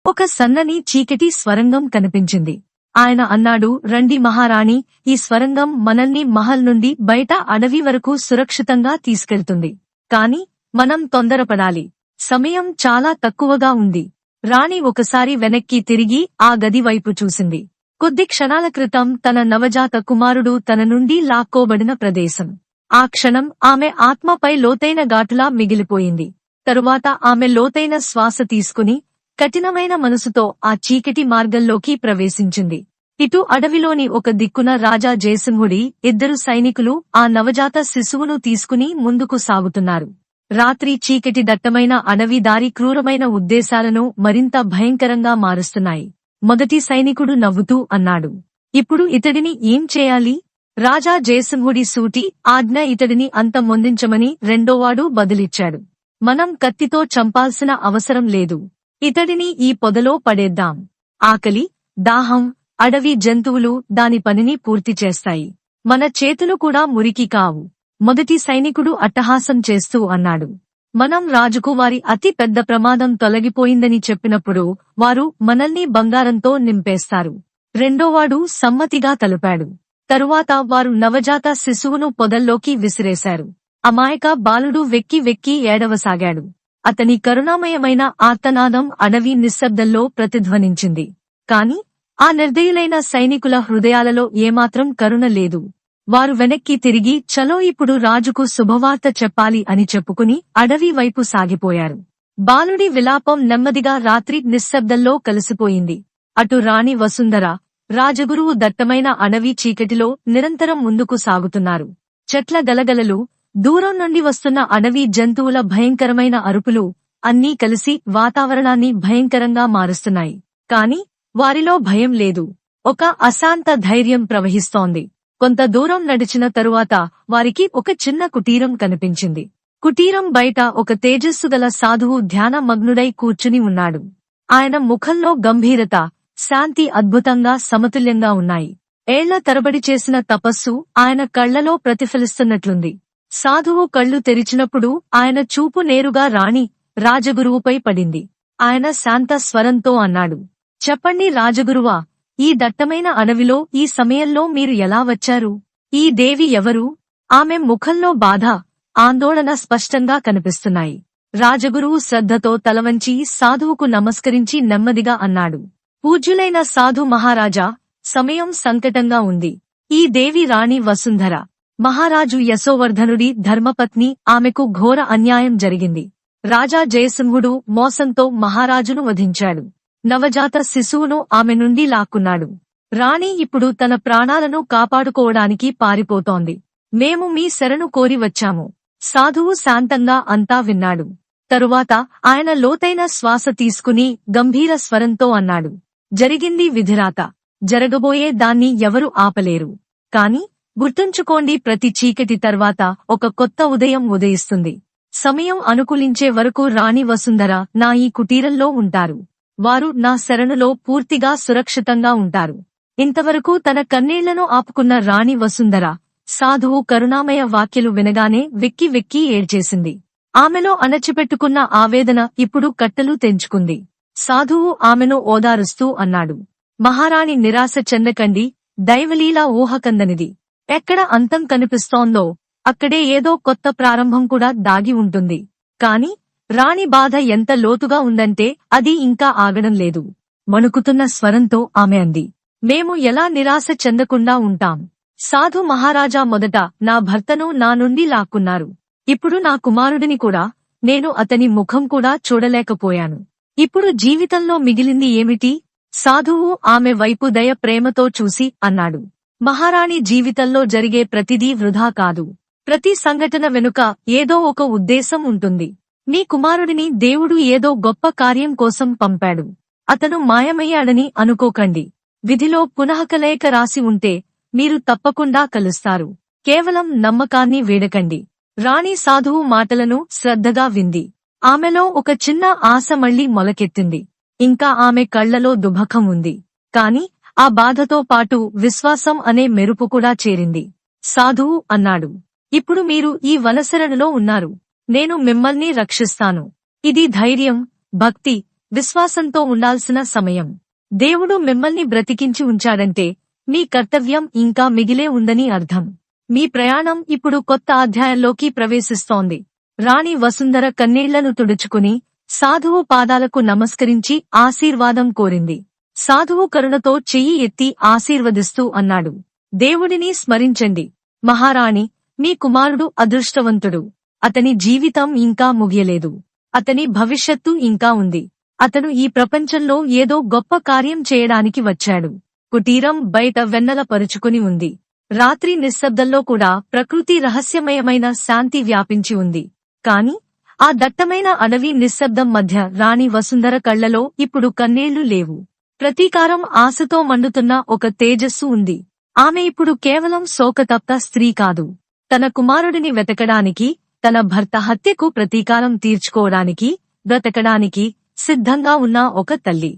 ఒక సన్నని చీకటి స్వరంగం కనిపించింది. ఆయన అన్నాడు, రండి మహారాణి, ఈ స్వరంగం మనల్ని మహల్ నుండి బయట అడవి వరకు సురక్షితంగా తీసుకెళ్తుంది. కాని మనం తొందరపడాలి. సమయం చాలా తక్కువగా ఉంది. రాణి ఒకసారి వెనక్కి తిరిగి ఆ గది వైపు చూసింది. కొద్ది క్షణాల క్రితం తన నవజాత కుమారుడు తన నుండి లాక్కోబడిన ప్రదేశం. ఆ క్షణం ఆమె ఆత్మపై లోతైన ఘాటులా మిగిలిపోయింది. తరువాత ఆమె లోతైన శ్వాస తీసుకుని కఠినమైన మనసుతో ఆ చీకటి మార్గంలోకి ప్రవేశించింది. ఇటు అడవిలోని ఒక దిక్కున రాజా జయసింహుడి ఇద్దరు సైనికులు ఆ నవజాత శిశువును తీసుకుని ముందుకు సాగుతున్నారు. రాత్రి చీకటి దట్టమైన అడవి దారి క్రూరమైన ఉద్దేశాలను మరింత భయంకరంగా మారుస్తున్నాయి. మొదటి సైనికుడు నవ్వుతూ అన్నాడు, ఇప్పుడు ఇతడిని ఏం చేయాలి? రాజా జయసింహుడి సూటి ఆజ్ఞ ఇతడిని అంతమొందించమని రెండోవాడు బదులిచ్చాడు. మనం కత్తితో చంపాల్సిన అవసరం లేదు. ఇతడిని ఈ పొదలో పడేద్దాం. ఆకలి, దాహం, అడవి జంతువులు దాని పనిని పూర్తి చేస్తాయి. మన చేతులు కూడా మురికి కావు. మొదటి సైనికుడు అట్టహాసం చేస్తూ అన్నాడు, మనం రాజుకు వారి అతి పెద్ద ప్రమాదం తొలగిపోయిందని చెప్పినప్పుడు వారు మనల్ని బంగారంతో నింపేస్తారు. రెండోవాడు సమ్మతిగా తలుపాడు. తరువాత వారు నవజాత శిశువును పొదల్లోకి విసిరేశారు. అమాయక బాలుడు వెక్కి వెక్కి ఏడవసాగాడు. అతని కరుణామయమైన ఆర్తనాదం అడవి నిశ్శబ్దంలో ప్రతిధ్వనించింది. కాని ఆ నిర్దయులైన సైనికుల హృదయాలలో ఏమాత్రం కరుణ లేదు. వారు వెనక్కి తిరిగి చలో ఇప్పుడు రాజుకు శుభవార్త చెప్పాలి అని చెప్పుకుని అడవి వైపు సాగిపోయారు. బాలుడి విలాపం నెమ్మదిగా రాత్రి నిశ్శబ్దంలో కలిసిపోయింది. అటు రాణి వసుంధర, రాజగురువు దట్టమైన అడవి చీకటిలో నిరంతరం ముందుకు సాగుతున్నారు. చెట్ల గలగలలు, దూరం నుండి వస్తున్న అడవి జంతువుల భయంకరమైన అరుపులు అన్నీ కలిసి వాతావరణాన్ని భయంకరంగా మారుస్తున్నాయి. కాని వారిలో భయం లేదు. ఒక అశాంత ధైర్యం ప్రవహిస్తోంది. కొంత దూరం నడిచిన తరువాత వారికి ఒక చిన్న కుటీరం కనిపించింది. కుటీరం బయట ఒక తేజస్సుగల సాధువు ధ్యానమగ్నుడై కూర్చుని ఉన్నాడు. ఆయన ముఖంలో గంభీరత, శాంతి అద్భుతంగా సమతుల్యంగా ఉన్నాయి. ఏళ్ల తరబడి చేసిన తపస్సు ఆయన కళ్లలో ప్రతిఫలిస్తున్నట్లుంది. సాధువు కళ్ళు తెరిచినప్పుడు ఆయన చూపు నేరుగా రాజగురువుపై పడింది. ఆయన శాంత స్వరంతో అన్నాడు, చెప్పండి రాజగురువా, ఈ దట్టమైన అడవిలో ఈ సమయంలో మీరు ఎలా వచ్చారు? ఈ దేవి ఎవరు? ఆమె ముఖంలో బాధ, ఆందోళన స్పష్టంగా కనిపిస్తున్నాయి. రాజగురువు శ్రద్ధతో తలవంచి సాధువుకు నమస్కరించి నెమ్మదిగా అన్నాడు, పూజ్యులైన సాధు మహారాజా, సమయం సంకటంగా ఉంది. ఈ దేవి రాణి వసుంధర, మహారాజు యశోవర్ధనుడి ధర్మపత్ని. ఆమెకు ఘోర అన్యాయం జరిగింది. రాజా జయసింహుడు మోసంతో మహారాజును వధించాడు. నవజాత శిశువును ఆమె నుండి లాక్కున్నాడు. రాణి ఇప్పుడు తన ప్రాణాలను కాపాడుకోవడానికి పారిపోతోంది. మేము మీ శరణు కోరి వచ్చాము. సాధువు శాంతంగా అంతా విన్నాడు. తరువాత ఆయన లోతైన శ్వాస తీసుకుని గంభీర స్వరంతో అన్నాడు, జరిగింది విధిరాత. జరగబోయే దాన్ని ఎవరు ఆపలేరు. కాని గుర్తుంచుకోండి, ప్రతి చీకటి తర్వాత ఒక కొత్త ఉదయం ఉదయిస్తుంది. సమయం అనుకూలించే వరకు రాణి వసుంధర నా ఈ కుటీరంలో ఉంటారు. వారు నా శరణులో పూర్తిగా సురక్షితంగా ఉంటారు. ఇంతవరకు తన కన్నీళ్లను ఆపుకున్న రాణి వసుంధర సాధువు కరుణామయ వాక్యలు వినగానే వెక్కి వెక్కి ఏడ్చేసింది. ఆమెలో అణచిపెట్టుకున్న ఆవేదన ఇప్పుడు కట్టలు తెంచుకుంది. సాధువు ఆమెను ఓదారుస్తూ అన్నాడు, మహారాణి నిరాశ చెందకండి. దైవలీలా ఊహకందనిది. ఎక్కడ అంతం కనిపిస్తోందో అక్కడే ఏదో కొత్త ప్రారంభం కూడా దాగి ఉంటుంది. కాని రాణి బాధ ఎంత లోతుగా ఉందంటే అది ఇంకా ఆగడం లేదు. వణుకుతున్న స్వరంతో ఆమె అంది, మేము ఎలా నిరాశ చెందకుండా ఉంటాం? సాధు మహారాజా, మొదట నా భర్తను నా నుండి లాక్కున్నారు. ఇప్పుడు నా కుమారుడిని కూడా. నేను అతని ముఖం కూడా చూడలేకపోయాను. ఇప్పుడు జీవితంలో మిగిలింది ఏమిటి? సాధువు ఆమె వైపు దయ ప్రేమతో చూసి అన్నాడు, మహారాణి జీవితంలో జరిగే ప్రతిదీ వృధా కాదు. ప్రతి సంఘటన వెనుక ఏదో ఒక ఉద్దేశం ఉంటుంది. మీ కుమారుడిని దేవుడు ఏదో గొప్ప కార్యం కోసం పంపాడు. అతను మాయమయ్యాడని అనుకోకండి. విధిలో పునఃకలయిక రాసి ఉంటే మీరు తప్పకుండా కలుస్తారు. కేవలం నమ్మకాన్ని వీడకండి. రాణి సాధువు మాటలను శ్రద్ధగా వింది. ఆమెలో ఒక చిన్న ఆశ మళ్లీ మొలకెత్తింది. ఇంకా ఆమె కళ్లలో దుఃఖం ఉంది. కాని ఆ బాధతో పాటు విశ్వాసం అనే మెరుపు కూడా చేరింది. సాధువు అన్నాడు, ఇప్పుడు మీరు ఈ వనశరణులో ఉన్నారు. నేను మిమ్మల్ని రక్షిస్తాను. ఇది ధైర్యం, భక్తి, విశ్వాసంతో ఉండాల్సిన సమయం. దేవుడు మిమ్మల్ని బ్రతికించి ఉంచాడంటే మీ కర్తవ్యం ఇంకా మిగిలే ఉందని అర్థం. మీ ప్రయాణం ఇప్పుడు కొత్త అధ్యాయంలోకి ప్రవేశిస్తోంది. రాణి వసుంధర కన్నీళ్లను తుడుచుకుని సాధువు పాదాలకు నమస్కరించి ఆశీర్వాదం కోరింది. సాధువు కరుణతో చెయ్యి ఎత్తి ఆశీర్వదిస్తూ అన్నాడు, దేవుడిని స్మరించండి. మహారాణి, మీ కుమారుడు అదృష్టవంతుడు. అతని జీవితం ఇంకా ముగియలేదు. అతని భవిష్యత్తు ఇంకా ఉంది. అతను ఈ ప్రపంచంలో ఏదో గొప్ప కార్యం చేయడానికి వచ్చాడు. కుటీరం బయట వెన్నెల పరుచుకుని ఉంది. రాత్రి నిశ్శబ్దంలో కూడా ప్రకృతి రహస్యమయమైన శాంతి వ్యాపించి ఉంది. కాని ఆ దట్టమైన అడవి నిశ్శబ్దం మధ్య రాణి వసుంధర కళ్లలో ఇప్పుడు కన్నీళ్లు లేవు. ప్రతీకారం ఆశతో మండుతున్న ఒక తేజస్సు ఉంది. ఆమె ఇప్పుడు కేవలం శోకతప్త స్త్రీ కాదు. తన కుమారుడిని వెతకడానికి, తన భర్త హత్యకు ప్రతీకారం తీర్చుకోవడానికి, బ్రతకడానికి సిద్ధంగా ఉన్న ఒక తల్లి.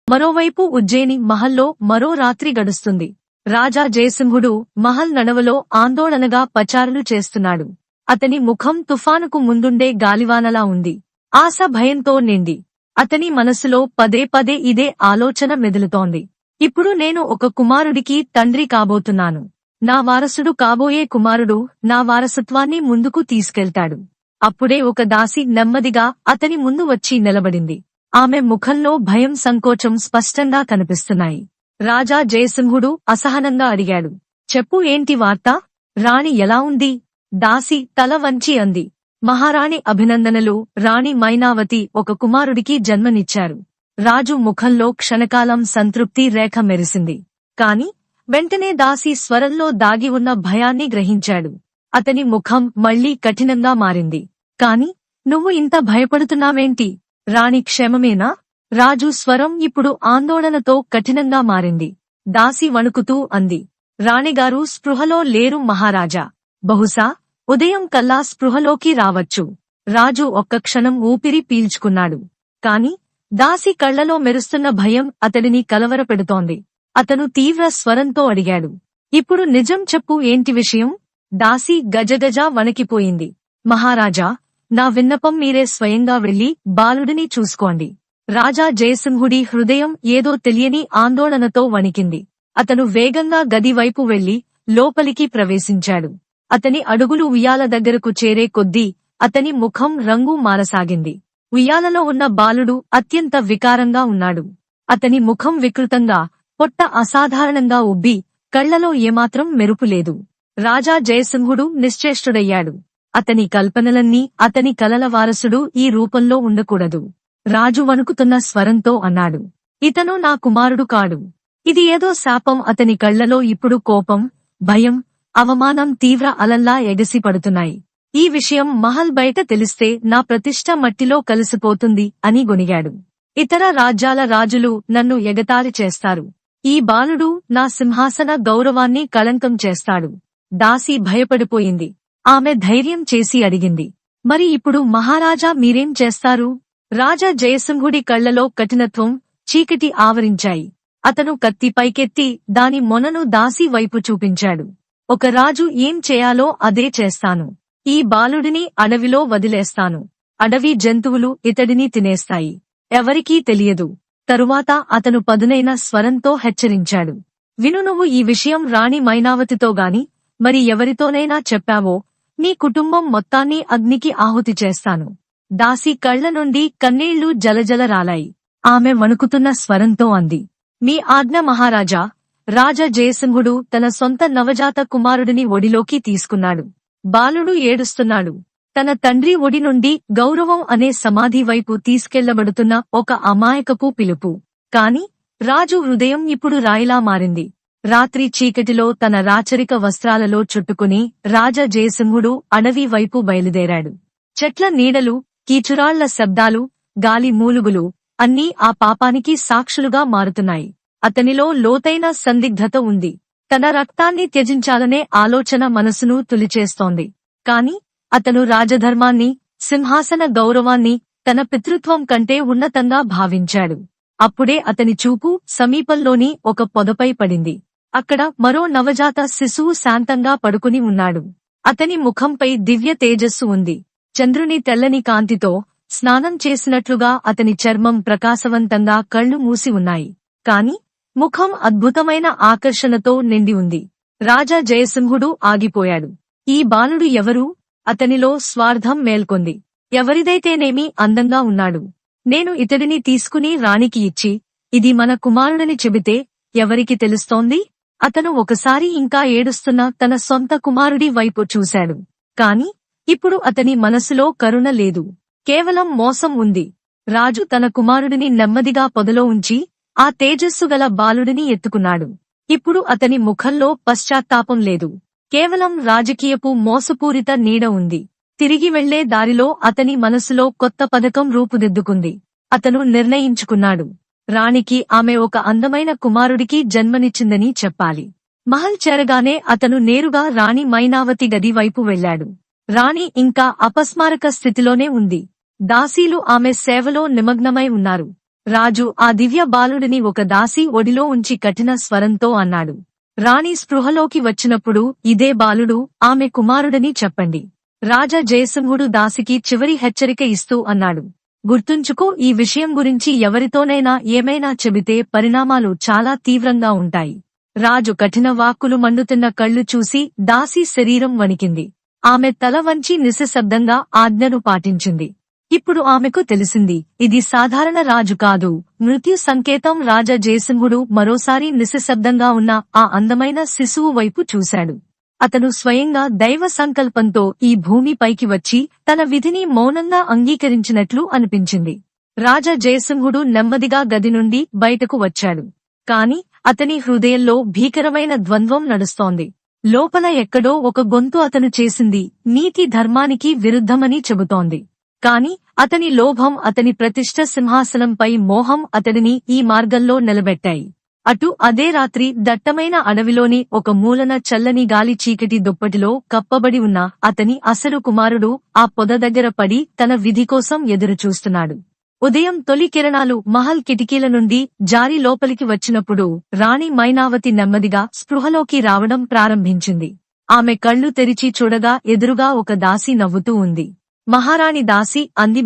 మరోవైపు ఉజ్జయిని మహల్లో మరో రాత్రి గడుస్తుంది. రాజా జయసింహుడు మహల్ నడవలో ఆందోళనగా పచారులు చేస్తున్నాడు. అతని ముఖం తుఫానుకు ముందుండే గాలివానలా ఉంది. ఆశ భయంతో నిండి. అతని మనసులో పదే పదే ఇదే ఆలోచన మెదులుతోంది. ఇప్పుడు నేను ఒక కుమారుడికి తండ్రి కాబోతున్నాను. నా వారసుడు కాబోయే కుమారుడు నా వారసత్వాన్ని ముందుకు తీసుకెళ్తాడు. అప్పుడే ఒక దాసి నెమ్మదిగా అతని ముందు వచ్చి నిలబడింది. ఆమె ముఖంలో భయం, సంకోచం స్పష్టంగా కనిపిస్తున్నాయి. రాజా జయసింహుడు అసహనంగా అడిగాడు, చెప్పు, ఏంటి వార్త? రాణి ఎలా ఉంది? దాసి తల వంచి అంది. మహారాణి అభినందనలు. రాణి మైనావతి ఒక కుమారుడికి జన్మనిచ్చారు. రాజు ముఖంలో క్షణకాలం సంతృప్తి రేఖ మెరిసింది. కాని వెంటనే దాసి స్వరంలో దాగి ఉన్న భయాన్ని గ్రహించాడు. అతని ముఖం మళ్లీ కఠినంగా మారింది. కాని నువ్వు ఇంత భయపడుతున్నావేంటి? రాణి క్షేమమేనా? రాజు స్వరం ఇప్పుడు ఆందోళనతో కఠినంగా మారింది. దాసి వణుకుతూ అంది, రాణిగారు స్పృహలో లేరు మహారాజా. బహుశా ఉదయం కల్లా స్పృహలోకి రావచ్చు. రాజు ఒక్క క్షణం ఊపిరి పీల్చుకున్నాడు. కాని దాసి కళ్లలో మెరుస్తున్న భయం అతడిని కలవరపెడుతోంది. అతను తీవ్ర స్వరంతో అడిగాడు, ఇప్పుడు నిజం చెప్పు, ఏంటి విషయం? దాసి గజగజ వణికిపోయింది. మహారాజా, నా విన్నపం మీరే స్వయంగా వెళ్లి బాలుడిని చూసుకోండి. రాజా జయసింహుడి హృదయం ఏదో తెలియని ఆందోళనతో వణికింది. అతను వేగంగా గది వైపు వెళ్లి లోపలికి ప్రవేశించాడు. అతని అడుగులు ఉయ్యాల దగ్గరకు చేరే కొద్దీ అతని ముఖం రంగు మారసాగింది. ఉయ్యాలలో ఉన్న బాలుడు అత్యంత వికారంగా ఉన్నాడు. అతని ముఖం వికృతంగా, పొట్ట అసాధారణంగా ఉబ్బి, కళ్లలో ఏమాత్రం మెరుపులేదు. రాజా జయసింహుడు నిశ్చేష్టుడయ్యాడు. అతని కల్పనలన్నీ అతని కలల వారసుడు ఈ రూపంలో ఉండకూడదు. రాజు వణుకుతున్న స్వరంతో అన్నాడు, ఇతను నా కుమారుడు కాడు. ఇది ఏదో శాపం. అతని కళ్లలో ఇప్పుడు కోపం, భయం, అవమానం తీవ్ర అలల్లా ఎగసి పడుతున్నాయి. ఈ విషయం మహల్ బయట తెలిస్తే నా ప్రతిష్ఠ మట్టిలో కలిసిపోతుంది అని గొనిగాడు. ఇతర రాజ్యాల రాజులు నన్ను ఎగతాళి చేస్తారు. ఈ బాలుడు నా సింహాసన గౌరవాన్ని కళంకం చేస్తాడు. దాసి భయపడిపోయింది. ఆమె ధైర్యం చేసి అడిగింది, మరి ఇప్పుడు మహారాజా మీరేం చేస్తారు? రాజా జయసింహుడి కళ్లలో కఠినత్వం, చీకటి ఆవరించాయి. అతను కత్తి పైకెత్తి దాని మొనను దాసి వైపు చూపించాడు. ఒక రాజు ఏం చేయాలో అదే చేస్తాను. ఈ బాలుడిని అడవిలో వదిలేస్తాను. అడవి జంతువులు ఇతడిని తినేస్తాయి. ఎవరికీ తెలియదు. తరువాత అతను పదునైన స్వరంతో హెచ్చరించాడు, విను, నువ్వు ఈ విషయం రాణి మైనావతితో గాని మరి ఎవరితోనైనా చెప్పావో నీ కుటుంబం మొత్తాన్ని అగ్నికి ఆహుతి చేస్తాను. దాసి కళ్ల నుండి కన్నీళ్లు జలజల రాలాయి. ఆమె వణుకుతున్న స్వరంతో అంది, మీ ఆజ్ఞ మహారాజా. రాజా జయసింహుడు తన సొంత నవజాత కుమారుడిని ఒడిలోకి తీసుకున్నాడు. బాలుడు ఏడుస్తున్నాడు. తన తండ్రి ఒడి నుండి గౌరవం అనే సమాధి వైపు తీసుకెళ్లబడుతున్న ఒక అమాయకపు పిలుపు. కాని రాజు హృదయం ఇప్పుడు రాయిలా మారింది. రాత్రి చీకటిలో తన రాచరిక వస్త్రాలలో చుట్టుకుని రాజా జయసింహుడు అడవి వైపు బయలుదేరాడు. చెట్ల నీడలు, కీచురాళ్ల శబ్దాలు, గాలి మూలుగులు అన్నీ ఆ పాపానికి సాక్షులుగా మారుతున్నాయి. అతనిలో లోతైన సందిగ్ధత ఉంది. తన రక్తాన్ని త్యజించాలనే ఆలోచన మనసును తులిచేస్తోంది. కాని అతను రాజధర్మాన్ని, సింహాసన గౌరవాన్ని తన పితృత్వం కంటే ఉన్నతంగా భావించాడు. అప్పుడే అతని చూపు సమీపంలోని ఒక పొదపై పడింది. అక్కడ మరో నవజాత శిశువు శాంతంగా పడుకుని ఉన్నాడు. అతని ముఖంపై దివ్య తేజస్సు ఉంది. చంద్రుని తెల్లని కాంతితో స్నానం చేసినట్లుగా అతని చర్మం ప్రకాశవంతంగా, కళ్లు మూసి ఉన్నాయి. కాని ముఖం అద్భుతమైన ఆకర్షణతో నిండి ఉంది. రాజా జయసింహుడు ఆగిపోయాడు. ఈ బాలుడు ఎవరు? అతనిలో స్వార్థం మేల్కొంది. ఎవరిదైతేనేమి అందంగా ఉన్నాడు. నేను ఇతడిని తీసుకుని రాణికి ఇచ్చి ఇది మన కుమారుడని చెబితే ఎవరికి తెలుస్తోంది? అతను ఒకసారి ఇంకా ఏడుస్తున్న తన సొంత కుమారుడి వైపు చూశాడు. కాని ఇప్పుడు అతని మనసులో కరుణ లేదు, కేవలం మోసం ఉంది. రాజు తన కుమారుడిని నెమ్మదిగా పొదలో ఉంచి ఆ తేజస్సుగల బాలుడిని ఎత్తుకున్నాడు. ఇప్పుడు అతని ముఖంలో పశ్చాత్తాపం లేదు, కేవలం రాజకీయపు మోసపూరిత నీడ ఉంది. తిరిగి వెళ్లే దారిలో అతని మనసులో కొత్త పథకం రూపుదిద్దుకుంది. అతను నిర్ణయించుకున్నాడు, రాణికి ఆమె ఒక అందమైన కుమారుడికి జన్మనిచ్చిందని చెప్పాలి. మహల్ చేరగానే అతను నేరుగా రాణి మైనావతి గది వైపు వెళ్లాడు. రాణి ఇంకా అపస్మారక స్థితిలోనే ఉంది. దాసీలు ఆమె సేవలో నిమగ్నమై ఉన్నారు. రాజు ఆ దివ్య బాలుడిని ఒక దాసీ ఒడిలో ఉంచి కఠిన స్వరంతో అన్నాడు. రాణి స్పృహలోకి వచ్చినప్పుడు ఇదే బాలుడు ఆమె కుమారుడని చెప్పండి. రాజా జయసింహుడు దాసికి చివరి హెచ్చరిక ఇస్తూ అన్నాడు, గుర్తుంచుకో, ఈ విషయం గురించి ఎవరితోనైనా ఏమైనా చెబితే పరిణామాలు చాలా తీవ్రంగా ఉంటాయి. రాజు కఠిన వాక్కులు మండుతున్న కళ్లు చూసి దాసీ శరీరం వణికింది. ఆమె తల వంచి నిశ్శబ్దంగా ఆజ్ఞను పాటించింది. ఇప్పుడు ఆమెకు తెలిసింది, ఇది సాధారణ రాజు కాదు, మృత్యు సంకేతం. రాజా జయసింహుడు మరోసారి నిశ్శబ్దంగా ఉన్న ఆ అందమైన శిశువు వైపు చూశాడు. అతను స్వయంగా దైవ సంకల్పంతో ఈ భూమిపైకి వచ్చి తన విధిని మౌనంగా అంగీకరించినట్లు అనిపించింది. రాజా జయసింహుడు నెమ్మదిగా గది నుండి బయటకు వచ్చాడు. కాని అతని హృదయంలో భీకరమైన ద్వంద్వం నడుస్తోంది. లోపల ఎక్కడో ఒక గొంతు అతను చేసింది నీతి ధర్మానికి విరుద్ధమని చెబుతోంది. కాని అతని లోభం, అతని ప్రతిష్ఠ, సింహాసనంపై మోహం అతడిని ఈ మార్గంలో నిలబెట్టాయి. అటు అదే రాత్రి దట్టమైన అడవిలోని ఒక మూలన చల్లని గాలి చీకటి దుప్పటిలో కప్పబడి ఉన్న అతని అసలు కుమారుడు ఆ పొద దగ్గర పడి తన విధి కోసం ఎదురుచూస్తున్నాడు. ఉదయం తొలి కిరణాలు మహల్ కిటికీల నుండి జారి లోపలికి వచ్చినప్పుడు రాణి మైనావతి నెమ్మదిగా స్పృహలోకి రావడం ప్రారంభించింది. ఆమె కళ్లు తెరిచి చూడగా ఎదురుగా ఒక దాసి నవ్వుతూ ఉంది. మహారాణి దాసి అంది,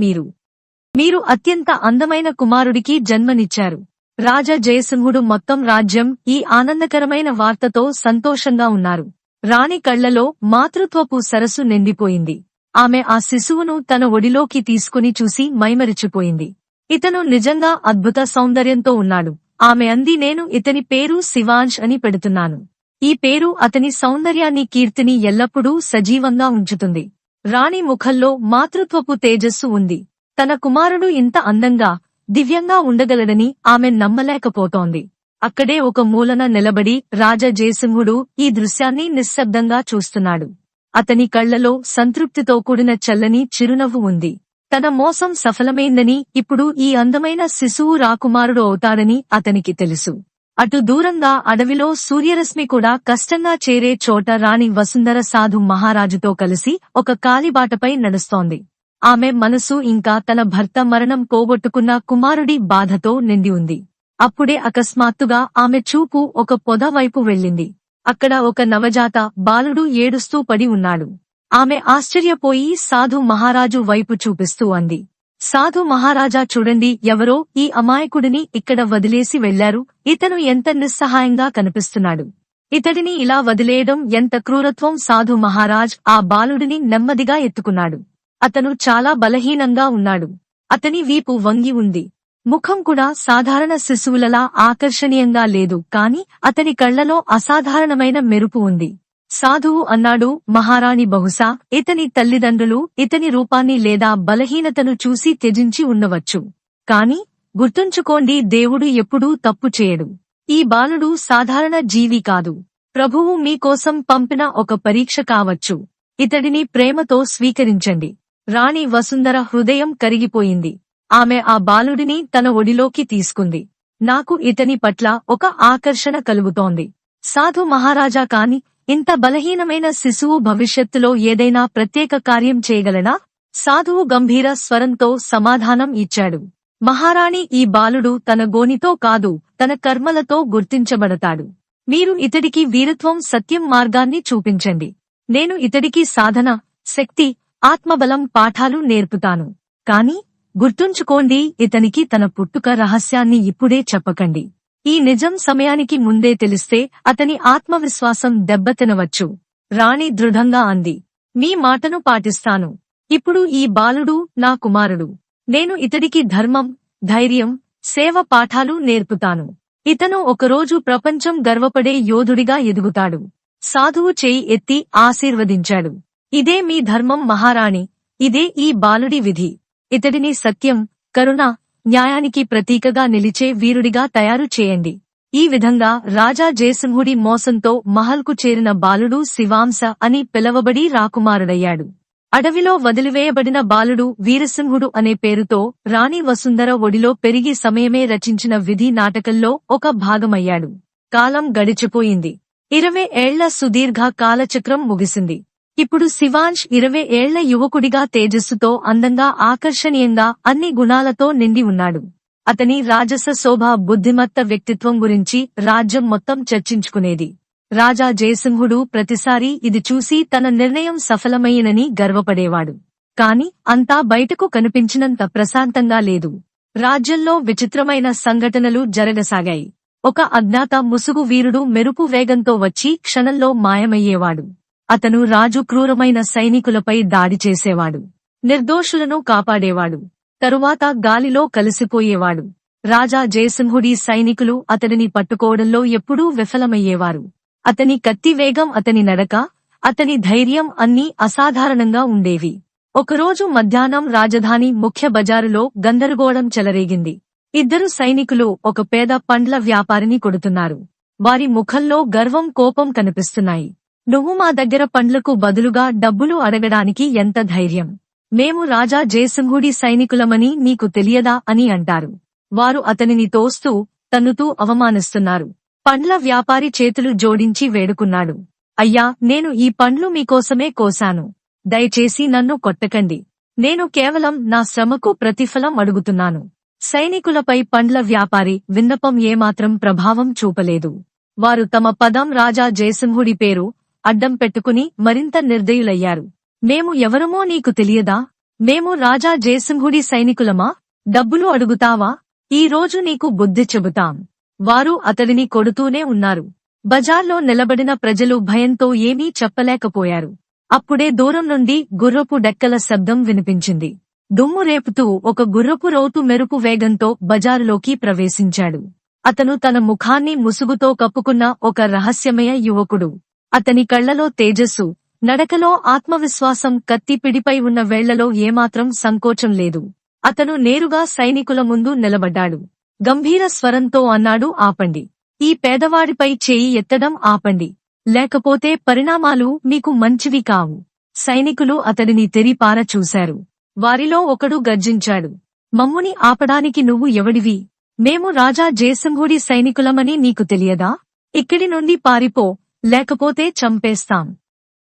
మీరు అత్యంత అందమైన కుమారుడికి జన్మనిచ్చారు. రాజా జయసింహుడు మొత్తం రాజ్యం ఈ ఆనందకరమైన వార్తతో సంతోషంగా ఉన్నారు. రాణి కళ్లలో మాతృత్వపు సరస్సు నిండిపోయింది. ఆమె ఆ శిశువును తన ఒడిలోకి తీసుకుని చూసి మైమరిచిపోయింది. ఇతను నిజంగా అద్భుత సౌందర్యంతో ఉన్నాడు. ఆమె అంది, నేను ఇతని పేరు శివాంష్ అని పెడుతున్నాను. ఈ పేరు అతని సౌందర్యాన్ని, కీర్తిని ఎల్లప్పుడూ సజీవంగా ఉంచుతుంది. రాణి ముఖంలో మాతృత్వపు తేజస్సు ఉంది. తన కుమారుడు ఇంత అందంగా, దివ్యంగా ఉండగలడని ఆమె నమ్మలేకపోతోంది. అక్కడే ఒక మూలన నిలబడి రాజా జయసింహుడు ఈ దృశ్యాన్ని నిశ్శబ్దంగా చూస్తున్నాడు. అతని కళ్లలో సంతృప్తితో కూడిన చల్లని చిరునవ్వు ఉంది. తన మోసం సఫలమైందని, ఇప్పుడు ఈ అందమైన శిశువు రాకుమారుడు అవుతాడని అతనికి తెలుసు. అటు దూరంగా అడవిలో సూర్యరశ్మి కూడా కష్టంగా చేరే చోట రాణి వసుంధర సాధు మహారాజుతో కలిసి ఒక కాలిబాటపై నడుస్తోంది. ఆమె మనసు ఇంకా తన భర్త మరణం పోగొట్టుకున్న కుమారుడి బాధతో నిండి ఉంది. అప్పుడే అకస్మాత్తుగా ఆమె చూపు ఒక పొద వైపు వెళ్ళింది. అక్కడ ఒక నవజాత బాలుడు ఏడుస్తూ పడి ఉన్నాడు. ఆమె ఆశ్చర్యపోయి సాధు మహారాజు వైపు చూపిస్తూ అంది, సాధు మహారాజా, చూడండి, ఎవరో ఈ అమాయకుడిని ఇక్కడ వదిలేసి వెళ్లారు. ఇతను ఎంత నిస్సహాయంగా కనిపిస్తున్నాడు. ఇతడిని ఇలా వదిలేయడం ఎంత క్రూరత్వం. సాధు మహారాజ్ ఆ బాలుడిని నెమ్మదిగా ఎత్తుకున్నాడు. అతను చాలా బలహీనంగా ఉన్నాడు. అతని వీపు వంగి ఉంది. ముఖం కూడా సాధారణ శిశువులలా ఆకర్షణీయంగా లేదు, కాని అతని కళ్లలో అసాధారణమైన మెరుపు ఉంది. సాధువు అన్నాడు, మహారాణి, బహుశా ఇతని తల్లిదండ్రులు ఇతని రూపాన్ని లేదా బలహీనతను చూసి త్యజించి ఉండవచ్చు. కాని గుర్తుంచుకోండి, దేవుడు ఎప్పుడూ తప్పు చేయడు. ఈ బాలుడు సాధారణ జీవి కాదు. ప్రభువు మీకోసం పంపిన ఒక పరీక్ష కావచ్చు. ఇతడిని ప్రేమతో స్వీకరించండి. రాణి వసుంధర హృదయం కరిగిపోయింది. ఆమె ఆ బాలుడిని తన ఒడిలోకి తీసుకుంది. నాకు ఇతని పట్ల ఒక ఆకర్షణ కలుగుతోంది. సాధు మహారాజా, కాని ఇంత బలహీనమైన శిశువు భవిష్యత్తులో ఏదైనా ప్రత్యేక కార్యం చేయగలనా? సాధువు గంభీర స్వరంతో సమాధానం ఇచ్చాడు. మహారాణి, ఈ బాలుడు తన గోనితో కాదు, తన కర్మలతో గుర్తించబడతాడు. మీరు ఇతడికి వీరత్వం, సత్యం మార్గాన్ని చూపించండి. నేను ఇతడికి సాధన, శక్తి, ఆత్మబలం పాఠాలు నేర్పుతాను. కాని గుర్తుంచుకోండి, ఇతనికి తన పుట్టుక రహస్యాన్ని ఇప్పుడే చెప్పకండి. ఈ నిజం సమయానికి ముందే తెలిస్తే అతని ఆత్మవిశ్వాసం దెబ్బతినవచ్చు. రాణి దృఢంగా అంది, మీ మాటను పాటిస్తాను. ఇప్పుడు ఈ బాలుడు నా కుమారుడు. నేను ఇతడికి ధర్మం, ధైర్యం, సేవ పాఠాలు నేర్పుతాను. ఇతను ఒకరోజు ప్రపంచం గర్వపడే యోధుడిగా ఎదుగుతాడు. సాధువు చేయి ఎత్తి ఆశీర్వదించాడు. ఇదే మీ ధర్మం మహారాణి. ఇదే ఈ బాలుడి విధి. ఇతడిని సత్యం, కరుణ, న్యాయానికి ప్రతీకగా నిలిచే వీరుడిగా తయారు చేయండి. ఈ విధంగా రాజా జయసింహుడి మోసంతో మహల్కు చేరిన బాలుడు శివాంశ అని పిలవబడి రాకుమారుడయ్యాడు. అడవిలో వదిలివేయబడిన బాలుడు వీరసింహుడు అనే పేరుతో రాణి వసుంధర ఒడిలో పెరిగి సమయమే రచించిన విధి నాటకంలో ఒక భాగమయ్యాడు. కాలం గడిచిపోయింది. 20 ఏళ్ల సుదీర్ఘ కాలచక్రం ముగిసింది. ఇప్పుడు శివాంష్ 20 ఏళ్ల యువకుడిగా తేజస్సుతో అందంగా ఆకర్షణీయంగా అన్ని గుణాలతో నిండి ఉన్నాడు. అతని రాజస శోభ బుద్ధిమత్త వ్యక్తిత్వం గురించి రాజ్యం మొత్తం చర్చించుకునేది. రాజా జయసింహుడు ప్రతిసారీ ఇది చూసి తన నిర్ణయం సఫలమయ్యనని గర్వపడేవాడు. కాని అంతా బయటకు కనిపించినంత ప్రశాంతంగా లేదు. రాజ్యంలో విచిత్రమైన సంఘటనలు జరగసాగాయి. ఒక అజ్ఞాత ముసుగు వీరుడు మెరుపు వేగంతో వచ్చి క్షణంలో మాయమయ్యేవాడు. అతను రాజు క్రూరమైన సైనికులపై దాడి చేసేవాడు. నిర్దోషులను కాపాడేవాడు. తరువాత గాలిలో కలిసిపోయేవాడు. రాజా జయసింహుడి సైనికులు అతడిని పట్టుకోవడంలో ఎప్పుడూ విఫలమయ్యేవారు. అతని కత్తి వేగం, అతని నడక, అతని ధైర్యం అన్నీ అసాధారణంగా ఉండేవి. ఒకరోజు మధ్యాహ్నం రాజధాని ముఖ్య బజారులో గందరగోళం చెలరేగింది. 2 సైనికులు ఒక పేద పండ్ల వ్యాపారిని కొడుతున్నారు. వారి ముఖంలో గర్వం, కోపం కనిపిస్తున్నాయి. "నువ్వు మా దగ్గర పండ్లకు బదులుగా డబ్బులు అడగడానికి ఎంత ధైర్యం? మేము రాజా జయసింహుడి సైనికులమని నీకు తెలియదా" అని అంటారు. వారు అతనిని తోస్తూ, తన్నుతూ అవమానిస్తున్నారు. పండ్ల వ్యాపారి చేతులు జోడించి వేడుకున్నాడు. "అయ్యా, నేను ఈ పండ్లు మీకోసమే కోశాను. దయచేసి నన్ను కొట్టకండి. నేను కేవలం నా శ్రమకు ప్రతిఫలం అడుగుతున్నాను." సైనికులపై పండ్ల వ్యాపారి విన్నపం ఏమాత్రం ప్రభావం చూపలేదు. వారు తమ పదం రాజా జయసింహుడి పేరు అడ్డం పెట్టుకుని మరింత నిర్దయులయ్యారు. "మేము ఎవరమో నీకు తెలియదా? మేము రాజా జయసింహుడి సైనికులమా? డబ్బులు అడుగుతావా? ఈ రోజు నీకు బుద్ధి చెబుతాం." వారు అతడిని కొడుతూనే ఉన్నారు. బజార్లో నిలబడిన ప్రజలు భయంతో ఏమీ చెప్పలేకపోయారు. అప్పుడే దూరం నుండి గుర్రపు డెక్కల శబ్దం వినిపించింది. దుమ్ము రేపుతూ ఒక గుర్రపు రౌతు మెరుపు వేగంతో బజారులోకి ప్రవేశించాడు. అతను తన ముఖాన్ని ముసుగుతో కప్పుకున్న ఒక రహస్యమయ యువకుడు. అతని కళ్లలో తేజస్సు, నడకలో ఆత్మవిశ్వాసం, కత్తి పిడిపై ఉన్న వేళ్లలో ఏమాత్రం సంకోచం లేదు. అతను నేరుగా సైనికుల ముందు నిలబడ్డాడు. గంభీర స్వరంతో అన్నాడు, "ఆపండి. ఈ పేదవాడిపై చేయి ఎత్తడం ఆపండి. లేకపోతే పరిణామాలు మీకు మంచివి కావు." సైనికులు అతడిని తెరిపార చూశారు. వారిలో ఒకడు గర్జించాడు, "మమ్ముని ఆపడానికి నువ్వు ఎవడివి? మేము రాజా జయసింహుడి సైనికులమని నీకు తెలియదా? ఇక్కడి నుండి పారిపో, లేకపోతే చంపేస్తాం."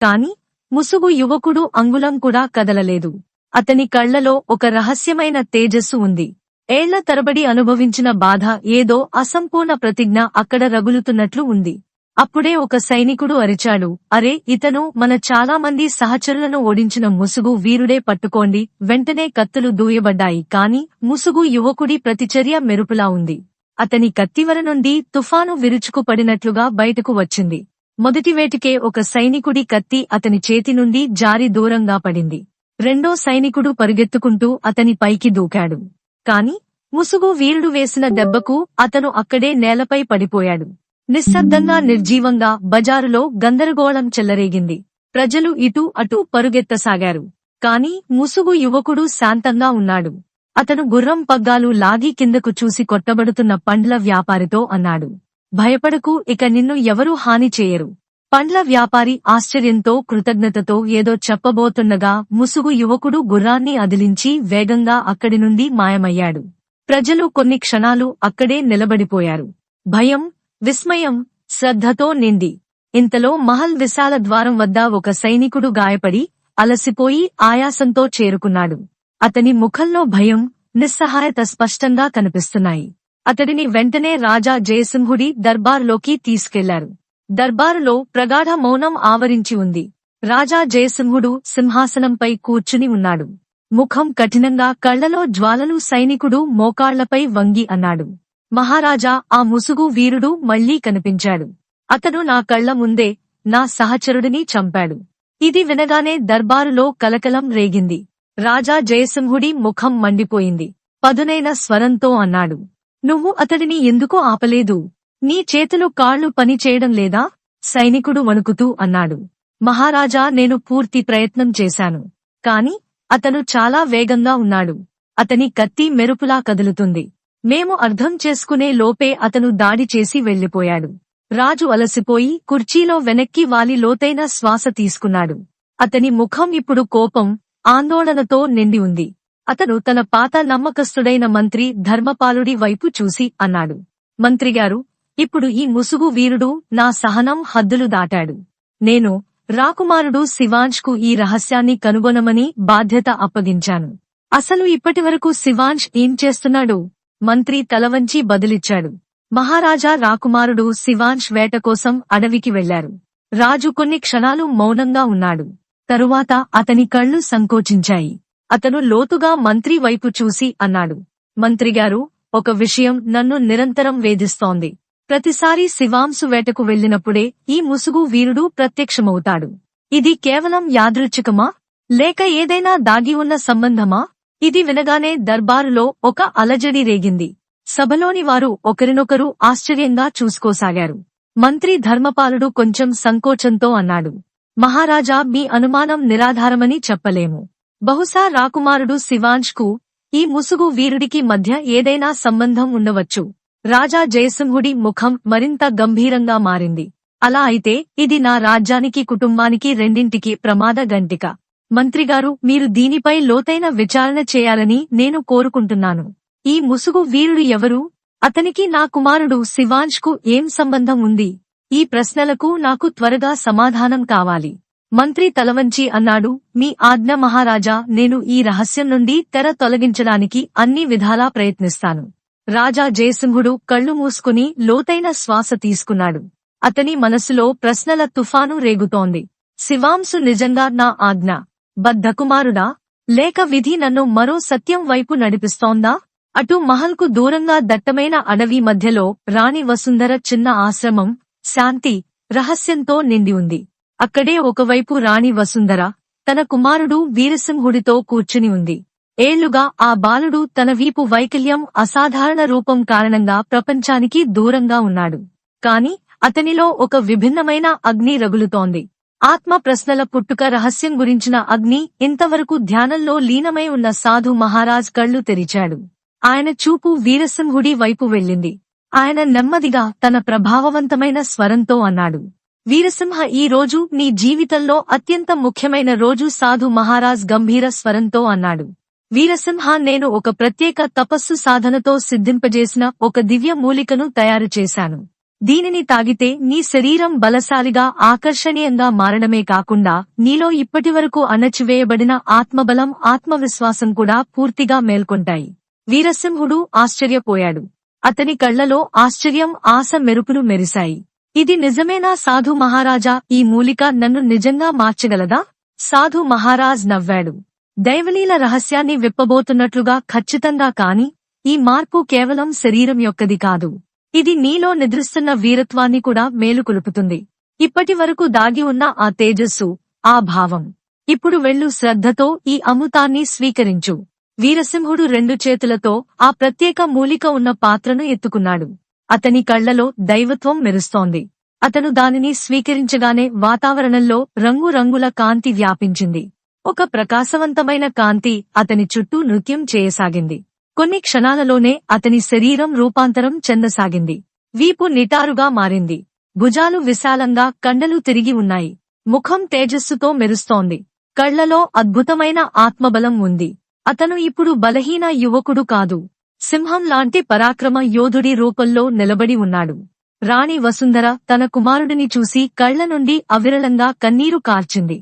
కాని ముసుగు యువకుడు అంగుళం కూడా కదలలేదు. అతని కళ్లలో ఒక రహస్యమైన తేజస్సు ఉంది. ఏళ్ల తరబడి అనుభవించిన బాధ, ఏదో అసంపూర్ణ ప్రతిజ్ఞ అక్కడ రగులుతున్నట్లు ఉంది. అప్పుడే ఒక సైనికుడు అరిచాడు, "అరే, ఇతను మన చాలా మంది సహచరులను ఓడించిన ముసుగు వీరుడే, పట్టుకోండి." వెంటనే కత్తులు దూయబడ్డాయి. కాని ముసుగు యువకుడి ప్రతిచర్య మెరుపులా ఉంది. అతని కత్తివర నుండి తుఫాను విరుచుకుపడినట్లుగా బయటకు వచ్చింది. మొదటి వేటికే ఒక సైనికుడి కత్తి అతని చేతి నుండి జారి దూరంగా పడింది. రెండో సైనికుడు పరుగెత్తుకుంటూ అతని పైకి దూకాడు. కాని ముసుగు వీరుడు వేసిన దెబ్బకు అతను అక్కడే నేలపై పడిపోయాడు. నిశ్శబ్దంగా, నిర్జీవంగా బజారులో గందరగోళం చెలరేగింది. ప్రజలు ఇటూ అటూ పరుగెత్తసాగారు. కాని ముసుగు యువకుడు శాంతంగా ఉన్నాడు. అతను గుర్రం పగ్గాలు లాగి కిందకు చూసి కొట్టబడుతున్న పండ్ల వ్యాపారితో అన్నాడు, "భయపడకు, ఇక నిన్ను ఎవరూ హాని చేయరు." పండ్ల వ్యాపారి ఆశ్చర్యంతో, కృతజ్ఞతతో ఏదో చెప్పబోతుండగా ముసుగు యువకుడు గుర్రాన్ని అదిలించి వేగంగా అక్కడి నుండి మాయమయ్యాడు. ప్రజలు కొన్ని క్షణాలు అక్కడే నిలబడిపోయారు. భయం, విస్మయం, శ్రద్ధతో నిండి. ఇంతలో మహల్ విశాల ద్వారం వద్ద ఒక సైనికుడు గాయపడి, అలసిపోయి ఆయాసంతో చేరుకున్నాడు. అతని ముఖంలో భయం, నిస్సహాయత స్పష్టంగా కనిపిస్తున్నాయి. అతడిని వెంటనే రాజా జయసింహుడి దర్బారులోకి తీసుకెళ్లారు. దర్బారులో ప్రగాఢ మౌనం ఆవరించి ఉంది. రాజా జయసింహుడు సింహాసనంపై కూర్చుని ఉన్నాడు. ముఖం కఠినంగా, కళ్లలో జ్వాలలు. సైనికుడు మోకాళ్లపై వంగి అన్నాడు, "మహారాజా, ఆ ముసుగు వీరుడు మళ్లీ కనిపించాడు. అతను నా కళ్ల ముందే నా సహచరుడిని చంపాడు." ఇది వినగానే దర్బారులో కలకలం రేగింది. రాజా జయసింహుడి ముఖం మండిపోయింది. పదునైన స్వరంతో అన్నాడు, "నువ్వు అతడిని ఎందుకు ఆపలేదు? నీ చేతులు కాళ్లు పని చేయడం లేదా?" సైనికుడు వణుకుతూ అన్నాడు, "మహారాజా, నేను పూర్తి ప్రయత్నం చేశాను. కాని అతను చాలా వేగంగా ఉన్నాడు. అతని కత్తి మెరుపులా కదులుతుంది. మేము అర్థం చేసుకునే లోపే అతను దాడి చేసి వెళ్లిపోయాడు." రాజు అలసిపోయి కుర్చీలో వెనక్కి వాలి లోతైన శ్వాస తీసుకున్నాడు. అతని ముఖం ఇప్పుడు కోపం, ఆందోళనతో నిండి ఉంది. అతను తన పాత నమ్మకస్తుడైన మంత్రి ధర్మపాలుడి వైపు చూసి అన్నాడు, మంత్రిగారు, ఇప్పుడు ఈ ముసుగు వీరుడు నా సహనం హద్దులు దాటాడు. నేను రాకుమారుడు శివాంష్ కు ఈ రహస్యాన్ని కనుగొనమని బాధ్యత అప్పగించాను. అసలు ఇప్పటివరకు శివాంష్ ఏం చేస్తున్నాడు? మంత్రి తలవంచి బదులిచ్చాడు. మహారాజా, రాకుమారుడు శివాంష్ వేట కోసం అడవికి వెళ్లారు. రాజు కొన్ని క్షణాలు మౌనంగా ఉన్నాడు. తరువాత అతని కళ్ళు సంకోచించాయి. అతను లోతుగా మంత్రి వైపు చూసి అన్నాడు, మంత్రిగారు, ఒక విషయం నన్ను నిరంతరం వేధిస్తోంది. ప్రతిసారి శివాంశు వేటకు వెళ్లినప్పుడే ఈ ముసుగు వీరుడు ప్రత్యక్షమవుతాడు. ఇది కేవలం యాదృచ్ఛికమా, లేక ఏదైనా దాగి ఉన్న సంబంధమా? ఇది వినగానే దర్బారులో ఒక అలజడి రేగింది. సభలోని వారు ఒకరినొకరు ఆశ్చర్యంగా చూసుకోసాగారు. మంత్రి ధర్మపాలుడు కొంచెం సంకోచంతో అన్నాడు, మహారాజా, మీ అనుమానం నిరాధారమని చెప్పలేము. బహుశా రాకుమారుడు శివాంష్ కు ఈ ముసుగు వీరుడికి మధ్య ఏదైనా సంబంధం ఉండవచ్చు. రాజా జయసింహుడి ముఖం మరింత గంభీరంగా మారింది. అలా అయితే ఇది నా రాజ్యానికి, కుటుంబానికి రెండింటికి ప్రమాద గంటిక. మంత్రిగారు, మీరు దీనిపై లోతైన విచారణ చేయాలని నేను కోరుకుంటున్నాను. ఈ ముసుగు వీరుడు ఎవరు? అతనికి నా కుమారుడు శివాంష్ కు ఏం సంబంధం ఉంది? ఈ ప్రశ్నలకు నాకు త్వరగా సమాధానం కావాలి. మంత్రి తలవంచి అన్నాడు, మీ ఆజ్ఞ మహారాజా. నేను ఈ రహస్యం నుండి తెర తొలగించడానికి అన్ని విధాలా ప్రయత్నిస్తాను. రాజా జయసింహుడు కళ్ళు మూసుకుని లోతైన శ్వాస తీసుకున్నాడు. అతని మనసులో ప్రశ్నల తుఫాను రేగుతోంది. శివాంశు నిజంగా నా ఆజ్ఞ బద్ధకుమారుడా, లేక విధి నన్ను మరో సత్యం వైపు నడిపిస్తోందా? అటు మహల్కు దూరంగా దట్టమైన అడవి మధ్యలో రాణి వసుంధర చిన్న ఆశ్రమం, శాంతి, రహస్యంతో నిండి ఉంది. అక్కడే ఒకవైపు రాణి వసుంధర తన కుమారుడు వీరసింహుడితో కూర్చుని ఉంది. ఏళ్లుగా ఆ బాలుడు తన వీపు వైకల్యం, అసాధారణ రూపం కారణంగా ప్రపంచానికి దూరంగా ఉన్నాడు. కాని అతనిలో ఒక విభిన్నమైన అగ్ని రగులుతోంది. ఆత్మ ప్రశ్నల పుట్టుక రహస్యం గురించిన అగ్ని. ఇంతవరకు ధ్యానంలో లీనమై ఉన్న సాధు మహారాజ్ కళ్లు తెరిచాడు. ఆయన చూపు వీరసింహుడి వైపు వెళ్ళింది. ఆయన నెమ్మదిగా తన ప్రభావవంతమైన స్వరంతో అన్నాడు, వీరసింహ, ఈ రోజు నీ జీవితంలో అత్యంత ముఖ్యమైన రోజు. సాధు మహారాజ్ గంభీర స్వరంతో అన్నాడు, వీరసింహ, నేను ఒక ప్రత్యేక తపస్సు సాధనతో సిద్ధింపజేసిన ఒక దివ్య మూలికను తయారు చేశాను. దీనిని తాగితే నీ శరీరం బలశాలిగా, ఆకర్షణీయంగా మారడమే కాకుండా నీలో ఇప్పటివరకు అణచివేయబడిన ఆత్మబలం, ఆత్మవిశ్వాసం కూడా పూర్తిగా మేల్కొంటాయి. వీరసింహుడు ఆశ్చర్యపోయాడు. అతని కళ్లలో ఆశ్చర్యం, ఆశ మెరుపులు మెరిశాయి. ఇది నిజమేనా సాధు మహారాజా? ఈ మూలిక నన్ను నిజంగా మార్చగలదా? సాధు మహారాజ్ నవ్వాడు. దైవలీల రహస్యాన్ని విప్పబోతున్నట్లుగా. ఖచ్చితంగా. కాని ఈ మార్పు కేవలం శరీరం యొక్కది కాదు. ఇది నీలో నిద్రిస్తున్న వీరత్వాన్ని కూడా మేలుకొలుపుతుంది. ఇప్పటివరకు దాగి ఉన్న ఆ తేజస్సు, ఆ భావం. ఇప్పుడు వెళ్ళు, శ్రద్ధతో ఈ అమృతాన్ని స్వీకరించు. వీరసింహుడు రెండు చేతులతో ఆ ప్రత్యేక మూలిక ఉన్న పాత్రను ఎత్తుకున్నాడు. అతని కళ్లలో దైవత్వం మెరుస్తోంది. అతను దానిని స్వీకరించగానే వాతావరణంలో రంగురంగుల కాంతి వ్యాపించింది. ఒక ప్రకాశవంతమైన కాంతి అతని చుట్టూ నృత్యం చేయసాగింది. కొన్ని క్షణాలలోనే అతని శరీరం రూపాంతరం చెందసాగింది. వీపు నిటారుగా మారింది. భుజాలు విశాలంగా, కండలు తిరిగి ఉన్నాయి. ముఖం తేజస్సుతో మెరుస్తోంది. కళ్లలో అద్భుతమైన ఆత్మబలం ఉంది. అతను ఇప్పుడు బలహీన యువకుడు కాదు, సింహం లాంటి పరాక్రమ యోధుడి రూపంలో నిలబడి ఉన్నాడు. రాణి వసుంధర తన కుమారుడిని చూసి కళ్ల నుండి అవిరళంగా కన్నీరు కార్చింది.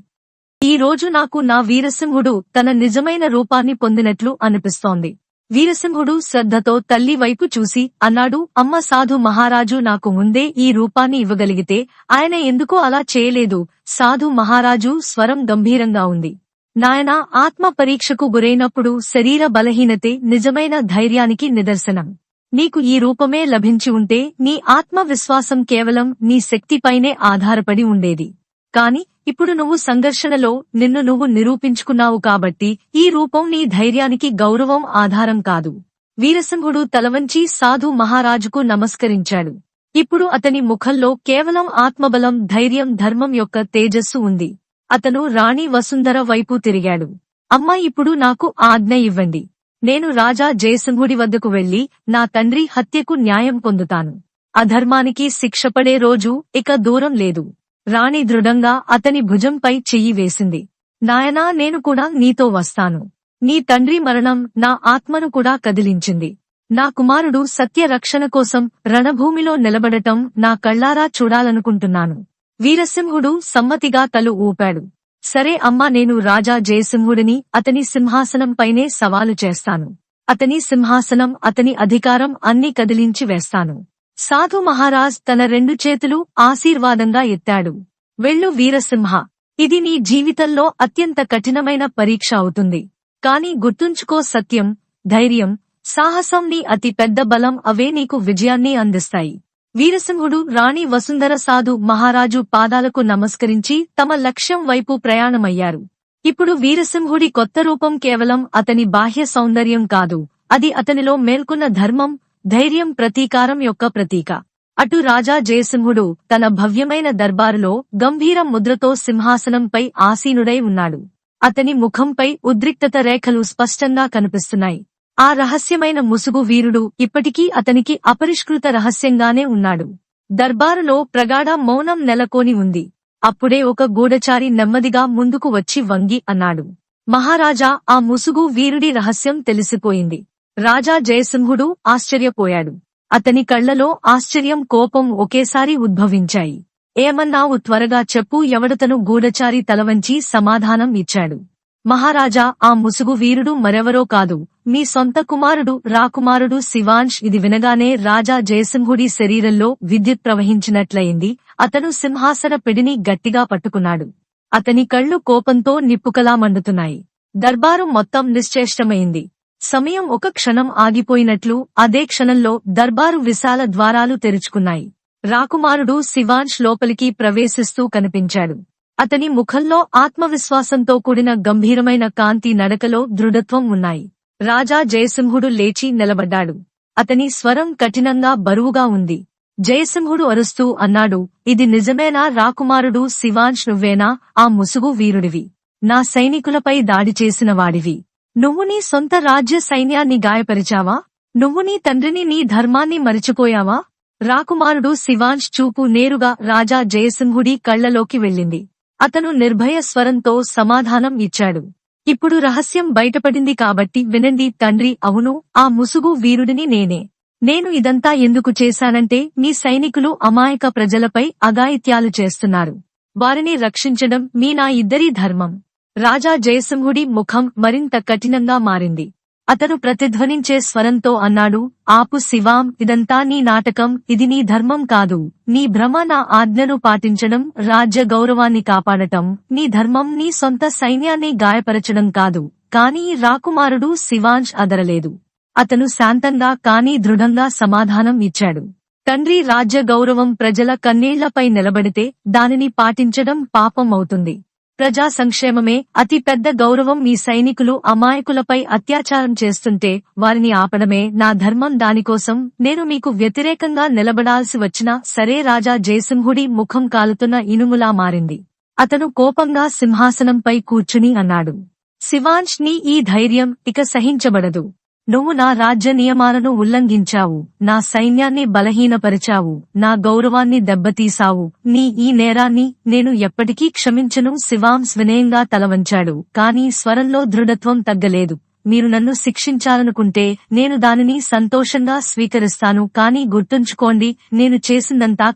ఈ రోజు నాకు నా వీరసింహుడు తన నిజమైన రూపాన్ని పొందినట్లు అనిపిస్తోంది. వీరసింహుడు శ్రద్ధతో తల్లి వైపు చూసి అన్నాడు, అమ్మ, సాధు మహారాజు నాకు ముందే ఈ రూపాన్ని ఇవ్వగలిగితే ఆయన ఎందుకో అలా చేయలేదు. సాధు మహారాజు స్వరం గంభీరంగా ఉంది. నాయనా, ఆత్మ పరీక్షకు గురైనప్పుడు శరీర బలహీనతే నిజమైన ధైర్యానికి నిదర్శనం. నీకు ఈ రూపమే లభించి ఉంటే నీ ఆత్మవిశ్వాసం కేవలం నీ శక్తిపైనే ఆధారపడి ఉండేది. కాని ఇప్పుడు నువ్వు సంఘర్షణలో నిన్ను నువ్వు నిరూపించుకున్నావు కాబట్టి ఈ రూపం నీ ధైర్యానికి గౌరవం, ఆధారం కాదు. వీరసింహుడు తలవంచి సాధు మహారాజుకు నమస్కరించాడు. ఇప్పుడు అతని ముఖంలో కేవలం ఆత్మబలం, ధైర్యం, ధర్మం యొక్క తేజస్సు ఉంది. అతను రాణి వసుంధర వైపు తిరిగాడు. అమ్మా, ఇప్పుడు నాకు ఆజ్ఞ ఇవ్వండి. నేను రాజా జయసింహుడి వద్దకు వెళ్లి నా తండ్రి హత్యకు న్యాయం పొందుతాను. అధర్మానికి శిక్షపడే రోజు ఇక దూరం లేదు. రాణి దృఢంగా అతని భుజంపై చెయ్యి వేసింది. నాయనా, నేను కూడా నీతో వస్తాను. నీ తండ్రి మరణం నా ఆత్మను కూడా కదిలించింది. నా కుమారుడు సత్య రక్షణ కోసం రణభూమిలో నిలబడటం నా కళ్లారా చూడాలనుకుంటున్నాను. వీరసింహుడు సమ్మతిగా తల ఊపాడు. సరే అమ్మా, నేను రాజా జయసింహుడిని, అతని సింహాసనంపైనే సవాలు చేస్తాను. అతని సింహాసనం, అతని అధికారం అన్నీ కదిలించి వేస్తాను. సాధు మహారాజ్ తన 2 చేతులు ఆశీర్వాదంగా ఎత్తాడు. వెళ్ళు వీరసింహ, ఇది నీ జీవితంలో అత్యంత కఠినమైన పరీక్ష అవుతుంది. కాని గుర్తుంచుకో, సత్యం, ధైర్యం, సాహసం నీ అతి పెద్ద బలం, అవే నీకు విజయాన్ని అందిస్తాయి. వీరసింహుడు, రాణి వసుంధర సాధు మహారాజు పాదాలకు నమస్కరించి తమ లక్ష్యం వైపు ప్రయాణమయ్యారు. ఇప్పుడు వీరసింహుడి కొత్త రూపం కేవలం అతని బాహ్య సౌందర్యం కాదు, అది అతనిలో మేల్కొన్న ధర్మం, ధైర్యం, ప్రతీకారం యొక్క ప్రతీక. అటు రాజా జయసింహుడు తన భవ్యమైన దర్బారులో గంభీర ముద్రతో సింహాసనంపై ఆసీనుడై ఉన్నాడు. అతని ముఖంపై ఉద్రిక్తత రేఖలు స్పష్టంగా కనిపిస్తున్నాయి. ఆ రహస్యమైన ముసుగు వీరుడు ఇప్పటికీ అతనికి అపరిష్కృత రహస్యంగానే ఉన్నాడు. దర్బారులో ప్రగాఢ మౌనం నెలకొని ఉంది. అప్పుడే ఒక గూఢచారి నెమ్మదిగా ముందుకు వచ్చి వంగి అన్నాడు, మహారాజా, ఆ ముసుగు వీరుడి రహస్యం తెలిసిపోయింది. రాజా జయసింహుడు ఆశ్చర్యపోయాడు. అతని కళ్లలో ఆశ్చర్యం, కోపం ఒకేసారి ఉద్భవించాయి. ఏమన్నావు? త్వరగా చెప్పు, ఎవడతను? గూఢచారి తలవంచి సమాధానం ఇచ్చాడు. మహారాజా, ఆ ముసుగు వీరుడు మరెవరో కాదు, మీ సొంత కుమారుడు, రాకుమారుడు శివాంష్. ఇది వినగానే రాజా జయసింహుడి శరీరంలో విద్యుత్ ప్రవహించినట్లయింది. అతను సింహాసన పిడిని గట్టిగా పట్టుకున్నాడు. అతని కళ్ళు కోపంతో నిప్పుకలా మండుతున్నాయి. దర్బారు మొత్తం నిశ్చేష్టమైంది. సమయం ఒక క్షణం ఆగిపోయినట్లు అదే క్షణంలో దర్బారు విశాల ద్వారాలు తెరుచుకున్నాయి. రాకుమారుడు శివాంష్ లోపలికి ప్రవేశిస్తూ కనిపించాడు. అతని ముఖంలో ఆత్మవిశ్వాసంతో కూడిన గంభీరమైన కాంతి, నడకలో దృఢత్వం ఉన్నాయి. రాజా జయసింహుడు లేచి నిలబడ్డాడు. అతని స్వరం కఠినంగా, బరువుగా ఉంది. జయసింహుడు అరుస్తూ అన్నాడు, ఇది నిజమేనా? రాకుమారుడు శివాంష్, నువ్వేనా ఆ ముసుగు వీరుడివి? నా సైనికులపై దాడి చేసిన వాడివి? నువ్వు నీ సొంత రాజ్య సైన్యాన్ని గాయపరిచావా? నువ్వు నీ తండ్రిని, నీ ధర్మాన్ని మరిచిపోయావా? రాకుమారుడు శివాంష్ చూపు నేరుగా రాజా జయసింహుడి కళ్లలోకి వెళ్ళింది. అతను నిర్భయ స్వరంతో సమాధానం ఇచ్చాడు. ఇప్పుడు రహస్యం బయటపడింది కాబట్టి వినండి తండ్రి. అవును, ఆ ముసుగు వీరుడిని నేనే. నేను ఇదంతా ఎందుకు చేశానంటే, మీ సైనికులు అమాయక ప్రజలపై అఘాయిత్యాలు చేస్తున్నారు. వారిని రక్షించడం నా ఇద్దరి ధర్మం. రాజా జయసింహుడి ముఖం మరింత కఠినంగా మారింది. అతను ప్రతిధ్వనించే స్వరంతో అన్నాడు, ఆపు శివాం, ఇదంతా నీ నాటకం. ఇది నీ ధర్మం కాదు, నీ భ్రమ. నా ఆజ్ఞను పాటించడం, రాజ్య గౌరవాన్ని కాపాడటం నీ ధర్మం, నీ సొంత సైన్యాన్ని గాయపరచడం కాదు. కానీ రాకుమారుడు శివాంష్ అదరలేదు. అతను శాంతంగా కానీ దృఢంగా సమాధానం ఇచ్చాడు. తండ్రి, రాజ్య గౌరవం ప్రజల కన్నీళ్లపై నిలబడితే దానిని పాటించడం పాపం అవుతుంది. ప్రజా సంక్షేమమే అతి పెద్ద గౌరవం. మీ సైనికులు అమాయకులపై అత్యాచారం చేస్తుంటే వారిని ఆపడమే నా ధర్మం. దానికోసం నేను మీకు వ్యతిరేకంగా నిలబడాల్సి వచ్చినా సరే. రాజా జయసింహుడి ముఖం కాలుతున్న ఇనుములా మారింది. అతను కోపంగా సింహాసనంపై కూర్చుని అన్నాడు, శివాంష్, నీ ఈ ధైర్యం ఇక సహించబడదు. నువ్వు నా రాజ్య నియమాలను ఉల్లంఘించావు, నా సైన్యాన్ని బలహీనపరిచావు, నా గౌరవాన్ని దెబ్బతీశావు. నీ ఈ నేరాన్ని నేను ఎప్పటికీ క్షమించను. శివాంష్ వినయంగా తలవంచాడు, కానీ స్వరంలో దృఢత్వం తగ్గలేదు. మీరు నన్ను శిక్షించాలనుకుంటే నేను దానిని సంతోషంగా స్వీకరిస్తాను. కానీ గుర్తుంచుకోండి, నేను చేసిందంతా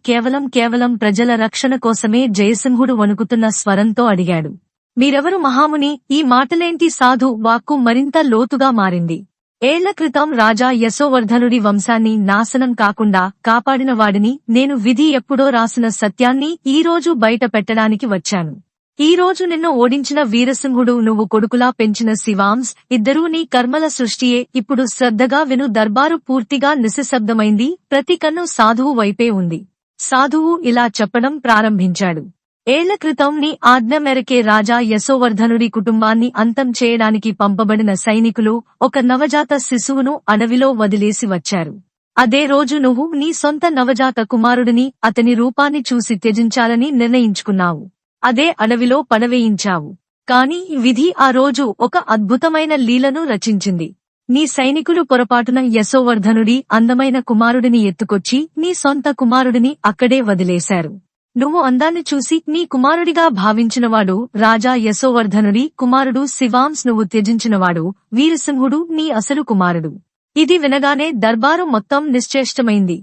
కేవలం ప్రజల రక్షణ కోసమే. జయసింహుడు వణుకుతున్న స్వరంతో అడిగాడు, మీరెవరు మహాముని? ఈ మాటలేంటి? సాధు వాక్కు మరింత లోతుగా మారింది. ఏళ్ల క్రితం రాజా యశోవర్ధనుడి వంశాన్ని నాశనం కాకుండా కాపాడిన వాడిని నేను. విధి ఎప్పుడో రాసిన సత్యాన్ని ఈ రోజు బయట పెట్టడానికి వచ్చాను. ఈ రోజు నిన్ను ఓడించిన వీరసింహుడు నువ్వు కొడుకులా పెంచిన శివాంష్, ఇద్దరూ నీ కర్మల సృష్టియే. ఇప్పుడు శ్రద్ధగా విను. దర్బారు పూర్తిగా నిశ్శబ్దమైంది. ప్రతి కన్ను సాధువు వైపే ఉంది. సాధువు ఇలా చెప్పడం ప్రారంభించాడు, ఏళ్ల క్రితం నీ ఆజ్ఞ మేరకే రాజా యశోవర్ధనుడి కుటుంబాన్ని అంతం చేయడానికి పంపబడిన సైనికులు ఒక నవజాత శిశువును అడవిలో వదిలేసి వచ్చారు. అదే రోజు నువ్వు నీ సొంత నవజాత కుమారుడిని, అతని రూపాన్ని చూసి త్యజించాలని నిర్ణయించుకున్నావు. అదే అడవిలో పడవేయించావు. కాని విధి ఆ రోజు ఒక అద్భుతమైన లీలను రచించింది. నీ సైనికులు పొరపాటున యశోవర్ధనుడి అందమైన కుమారుడిని ఎత్తుకొచ్చి నీ సొంత కుమారుడిని అక్కడే వదిలేశారు. నువ్వు అందాన్ని చూసి నీ కుమారుడిగా భావించినవాడు రాజా యశోవర్ధనుడి కుమారుడు శివాంశ్ నువ్వు త్యజించినవాడు వీరసింహుడు నీ అసలు కుమారుడు. ఇది వినగానే దర్బారు మొత్తం నిశ్చేష్టమైంది.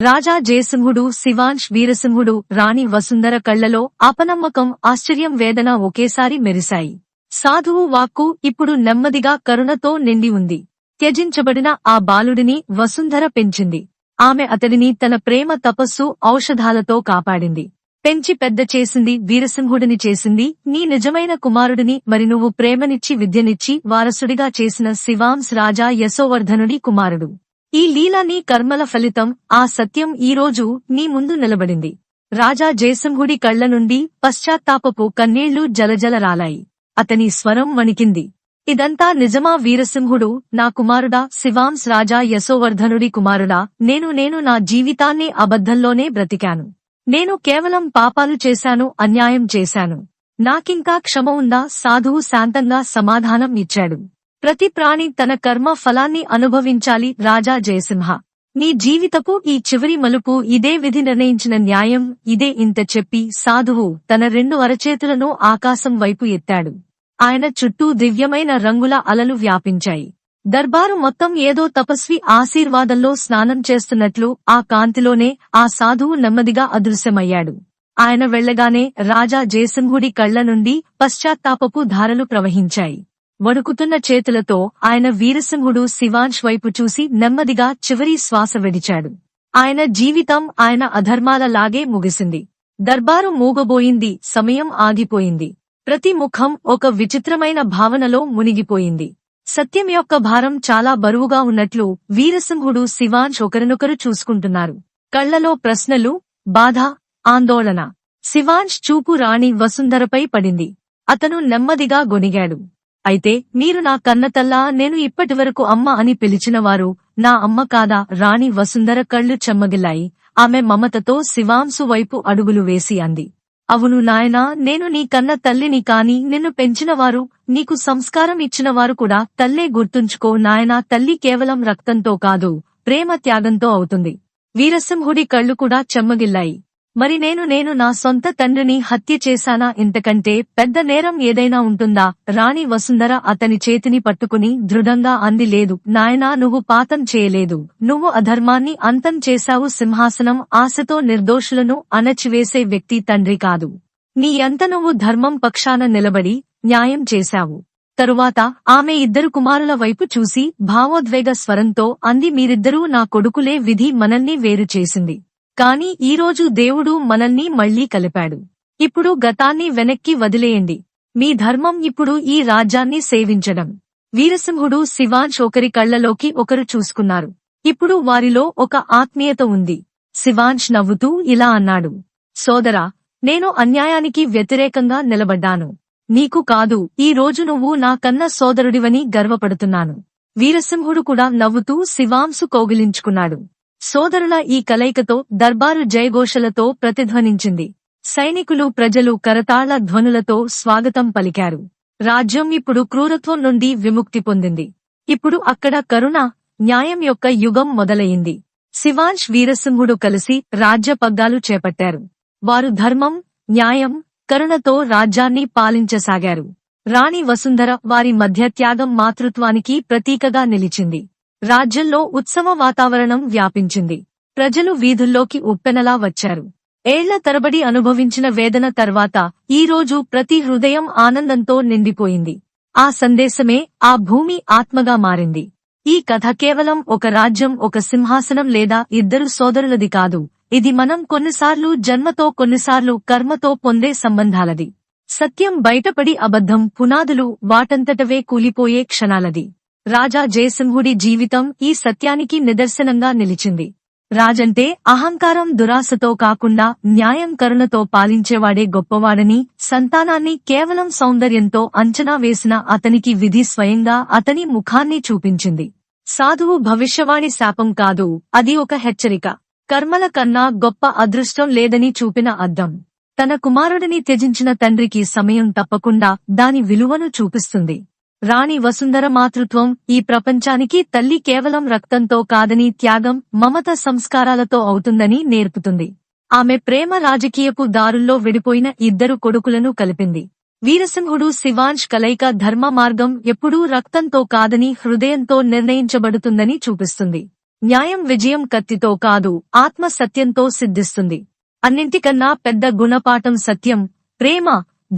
రాజా జయసింహుడు శివాంశ్ వీరసింహుడు రాణి వసుంధర కళ్లలో అపనమ్మకం ఆశ్చర్యం వేదన ఒకేసారి మెరిశాయి. సాధువు వాక్కు ఇప్పుడు నెమ్మదిగా కరుణతో నిండి ఉంది. త్యజించబడిన ఆ బాలుడిని వసుంధర పెంచింది. ఆమె అతడిని తన ప్రేమ తపస్సు ఔషధాలతో కాపాడింది. పెంచి పెద్ద చేసింది, వీరసింహుడిని చేసింది, నీ నిజమైన కుమారుడిని. మరి నువ్వు ప్రేమనిచ్చి విద్యనిచ్చి వారసుడిగా చేసిన శివాంశ్ రాజా యశోవర్ధనుడి కుమారుడు. ఈ లీల నీ కర్మల ఫలితం. ఆ సత్యం ఈరోజు నీ ముందు నిలబడింది. రాజా జయసింహుడి కళ్ల నుండి పశ్చాత్తాపపు కన్నీళ్లు జలజల రాలాయి. అతని స్వరం వణికింది. ఇదంతా నిజమా వీరసింహుడు నా కుమారుడా? శివాంశ్ రాజా యశోవర్ధనుడి కుమారుడా? నేను నా జీవితాన్ని అబద్ధంలోనే బ్రతికాను. నేను కేవలం పాపాలు చేశాను, అన్యాయం చేశాను. నాకింకా క్షమ ఉందా? సాధువు శాంతంగా సమాధానం ఇచ్చాడు. ప్రతి ప్రాణి తన కర్మ ఫలాన్ని అనుభవించాలి రాజా జయసింహ. నీ జీవితపు ఈ చివరి మలుపు ఇదే, విధి నిర్ణయించిన న్యాయం ఇదే. ఇంత చెప్పి సాధువు తన 2 అరచేతులను ఆకాశం వైపు ఎత్తాడు. ఆయన చుట్టూ దివ్యమైన రంగుల అలలు వ్యాపించాయి. దర్బారు మొత్తం ఏదో తపస్వి ఆశీర్వాదంలో స్నానం చేస్తున్నట్లు ఆ కాంతిలోనే ఆ సాధువు నెమ్మదిగా అదృశ్యమయ్యాడు. ఆయన వెళ్లగానే రాజా జయసింహుడి కళ్ల నుండి పశ్చాత్తాపపు ధారలు ప్రవహించాయి. వణుకుతున్న చేతులతో ఆయన వీరసింహుడు శివాంశ్ వైపు చూసి నెమ్మదిగా చివరి శ్వాస విడిచాడు. ఆయన జీవితం ఆయన అధర్మాల లాగే ముగిసింది. దర్బారు మూగబోయింది. సమయం ఆగిపోయింది. ప్రతి ముఖం ఒక విచిత్రమైన భావనలో మునిగిపోయింది. సత్యం యొక్క భారం చాలా బరువుగా ఉన్నట్లు వీరసింహుడు శివాంశ్ ఒకరినొకరు చూసుకుంటున్నారు. కళ్లలో ప్రశ్నలు, బాధ, ఆందోళన. శివాంశ్ చూపు రాణి వసుంధరపై పడింది. అతను నెమ్మదిగా గొణిగాడు. అయితే మీరు నా కన్నతల్లా? నేను ఇప్పటివరకు అమ్మ అని పిలిచినవారు నా అమ్మ కాదా? రాణి వసుంధర కళ్లు చెమ్మగిల్లాయి. ఆమె మమతతో శివాంశు వైపు అడుగులు వేసి అంది. అవును నాయనా, నేను నీ కన్న తల్లిని. కాని నిన్ను పెంచినవారు, నీకు సంస్కారం ఇచ్చినవారు కూడా తల్లే. గుర్తుంచుకో నాయనా, తల్లి కేవలం రక్తంతో కాదు, ప్రేమ త్యాగంతో అవుతుంది. వీరసింహుడి కళ్లు కూడా చెమ్మగిల్లాయి. మరి నేను నా సొంత తండ్రిని హత్య చేశానా? ఇంతకంటే పెద్ద నేరం ఏదైనా ఉంటుందా? రాణి వసుంధర అతని చేతిని పట్టుకుని దృఢంగా అంది. లేదు నాయనా, నువ్వు పాతం చేయలేదు. నువ్వు అధర్మాన్ని అంతం చేశావు. సింహాసనం ఆశతో నిర్దోషులను అణచివేసే వ్యక్తి తండ్రి కాదు. నీ అంత నువ్వు ధర్మం పక్షాన నిలబడి న్యాయం చేశావు. తరువాత ఆమె 2 కుమారుల వైపు చూసి భావోద్వేగ స్వరంతో అంది. మీరిద్దరూ నా కొడుకులే. విధి మనల్ని వేరు చేసింది. కాని ఈరోజు దేవుడు మనల్ని మళ్లీ కలిపాడు. ఇప్పుడు గతాన్ని వెనక్కి వదిలేయండి. మీ ధర్మం ఇప్పుడు ఈ రాజ్యాన్ని సేవించడం. వీరసింహుడు శివాంశ్ ఒకరి కళ్లలోకి ఒకరు చూసుకున్నారు. ఇప్పుడు వారిలో ఒక ఆత్మీయత ఉంది. శివాంశ్ నవ్వుతూ ఇలా అన్నాడు. సోదరా, నేను అన్యాయానికి వ్యతిరేకంగా నిలబడ్డాను. నీకు కాదు. ఈ రోజు నువ్వు నా కన్న సోదరుడివని గర్వపడుతున్నాను. వీరసింహుడు కూడా నవ్వుతూ శివాంశు కౌగిలించుకున్నాడు. సోదరుల ఈ కలయికతో దర్బారు జయఘోషలతో ప్రతిధ్వనించింది. సైనికులు, ప్రజలు కరతాళ ధ్వనులతో స్వాగతం పలికారు. రాజ్యం ఇప్పుడు క్రూరత్వం నుండి విముక్తి పొందింది. ఇప్పుడు అక్కడ కరుణ, న్యాయం యొక్క యుగం మొదలయింది. శివాంశ్, వీరసింహుడు కలిసి రాజ్య పగ్గాలు చేపట్టారు. వారు ధర్మం, న్యాయం, కరుణతో రాజ్యాన్ని పాలించసాగారు. రాణి వసుంధర వారి మధ్య త్యాగం, మాతృత్వానికి ప్రతీకగా నిలిచింది. రాజ్యంలో ఉత్సవ వాతావరణం వ్యాపించింది. ప్రజలు వీధుల్లోకి ఉప్పెనలా వచ్చారు. ఏళ్ల తరబడి అనుభవించిన వేదన తర్వాత ఈ రోజు ప్రతి హృదయం ఆనందంతో నిండిపోయింది. ఆ సందేశమే ఆ భూమి ఆత్మగా మారింది. ఈ కథ కేవలం ఒక రాజ్యం, ఒక సింహాసనం లేదా 2 సోదరులది కాదు. ఇది మనం కొన్నిసార్లు జన్మతో, కొన్నిసార్లు కర్మతో పొందే సంబంధాలది. సత్యం బయటపడి అబద్ధం పునాదులు వాటంతటవే కూలిపోయే క్షణాలది. రాజా జయసింహుడి జీవితం ఈ సత్యానికి నిదర్శనంగా నిలిచింది. రాజంటే అహంకారం, దురాశతో కాకుండా న్యాయం, కరుణతో పాలించేవాడే గొప్పవాడని, సంతానాన్ని కేవలం సౌందర్యంతో అంచనా వేసిన అతనికి విధి స్వయంగా అతని ముఖాన్ని చూపించింది. సాధువు భవిష్యవాణి శాపం కాదు, అది ఒక హెచ్చరిక. కర్మల కన్నా గొప్ప అదృష్టం లేదని చూపిన అద్దం. తన కుమారుడిని త్యజించిన తండ్రికి సమయం తప్పకుండా దాని విలువను చూపిస్తుంది. రాణి వసుంధర మాతృత్వం ఈ ప్రపంచానికి తల్లి కేవలం రక్తంతో కాదని, త్యాగం, మమత, సంస్కారాలతో అవుతుందని నేర్పుతుంది. ఆమె ప్రేమ రాజకీయపు దారుల్లో విడిపోయిన ఇద్దరు కొడుకులను కలిపింది. వీరసింహుడు శివాంష్ కలయిక ధర్మ మార్గం ఎప్పుడూ రక్తంతో కాదని హృదయంతో నిర్ణయించబడుతుందని చూపిస్తుంది. న్యాయం విజయం కత్తితో కాదు, ఆత్మ సత్యంతో సిద్ధిస్తుంది. అన్నింటికన్నా పెద్ద గుణపాఠం సత్యం, ప్రేమ,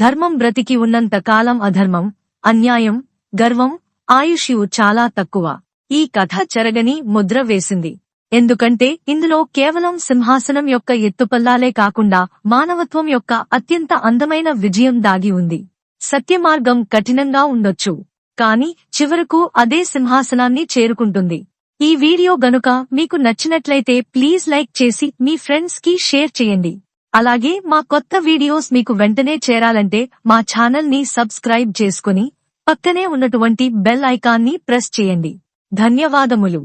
ధర్మం బ్రతికి ఉన్నంత కాలం అధర్మం, అన్యాయం, గర్వం, ఆయుష్యు చాలా తక్కువ. ఈ కథ చెరగని ముద్ర వేసింది. ఎందుకంటే ఇందులో కేవలం సింహాసనం యొక్క ఎత్తుపల్లాలే కాకుండా మానవత్వం యొక్క అత్యంత అందమైన విజయం దాగి ఉంది. సత్యమార్గం కఠినంగా ఉండొచ్చు, కాని చివరకు అదే సింహాసనాన్ని చేరుకుంటుంది. ఈ వీడియో గనుక మీకు నచ్చినట్లయితే ప్లీజ్ లైక్ చేసి మీ ఫ్రెండ్స్ కి షేర్ చేయండి. అలాగే మా కొత్త వీడియోస్ మీకు వెంటనే చేరాలంటే మా ఛానల్ ని సబ్స్క్రైబ్ చేసుకుని పక్కనే ఉన్నటువంటి బెల్ ఐకాన్ ని ప్రెస్ చేయండి. ధన్యవాదములు.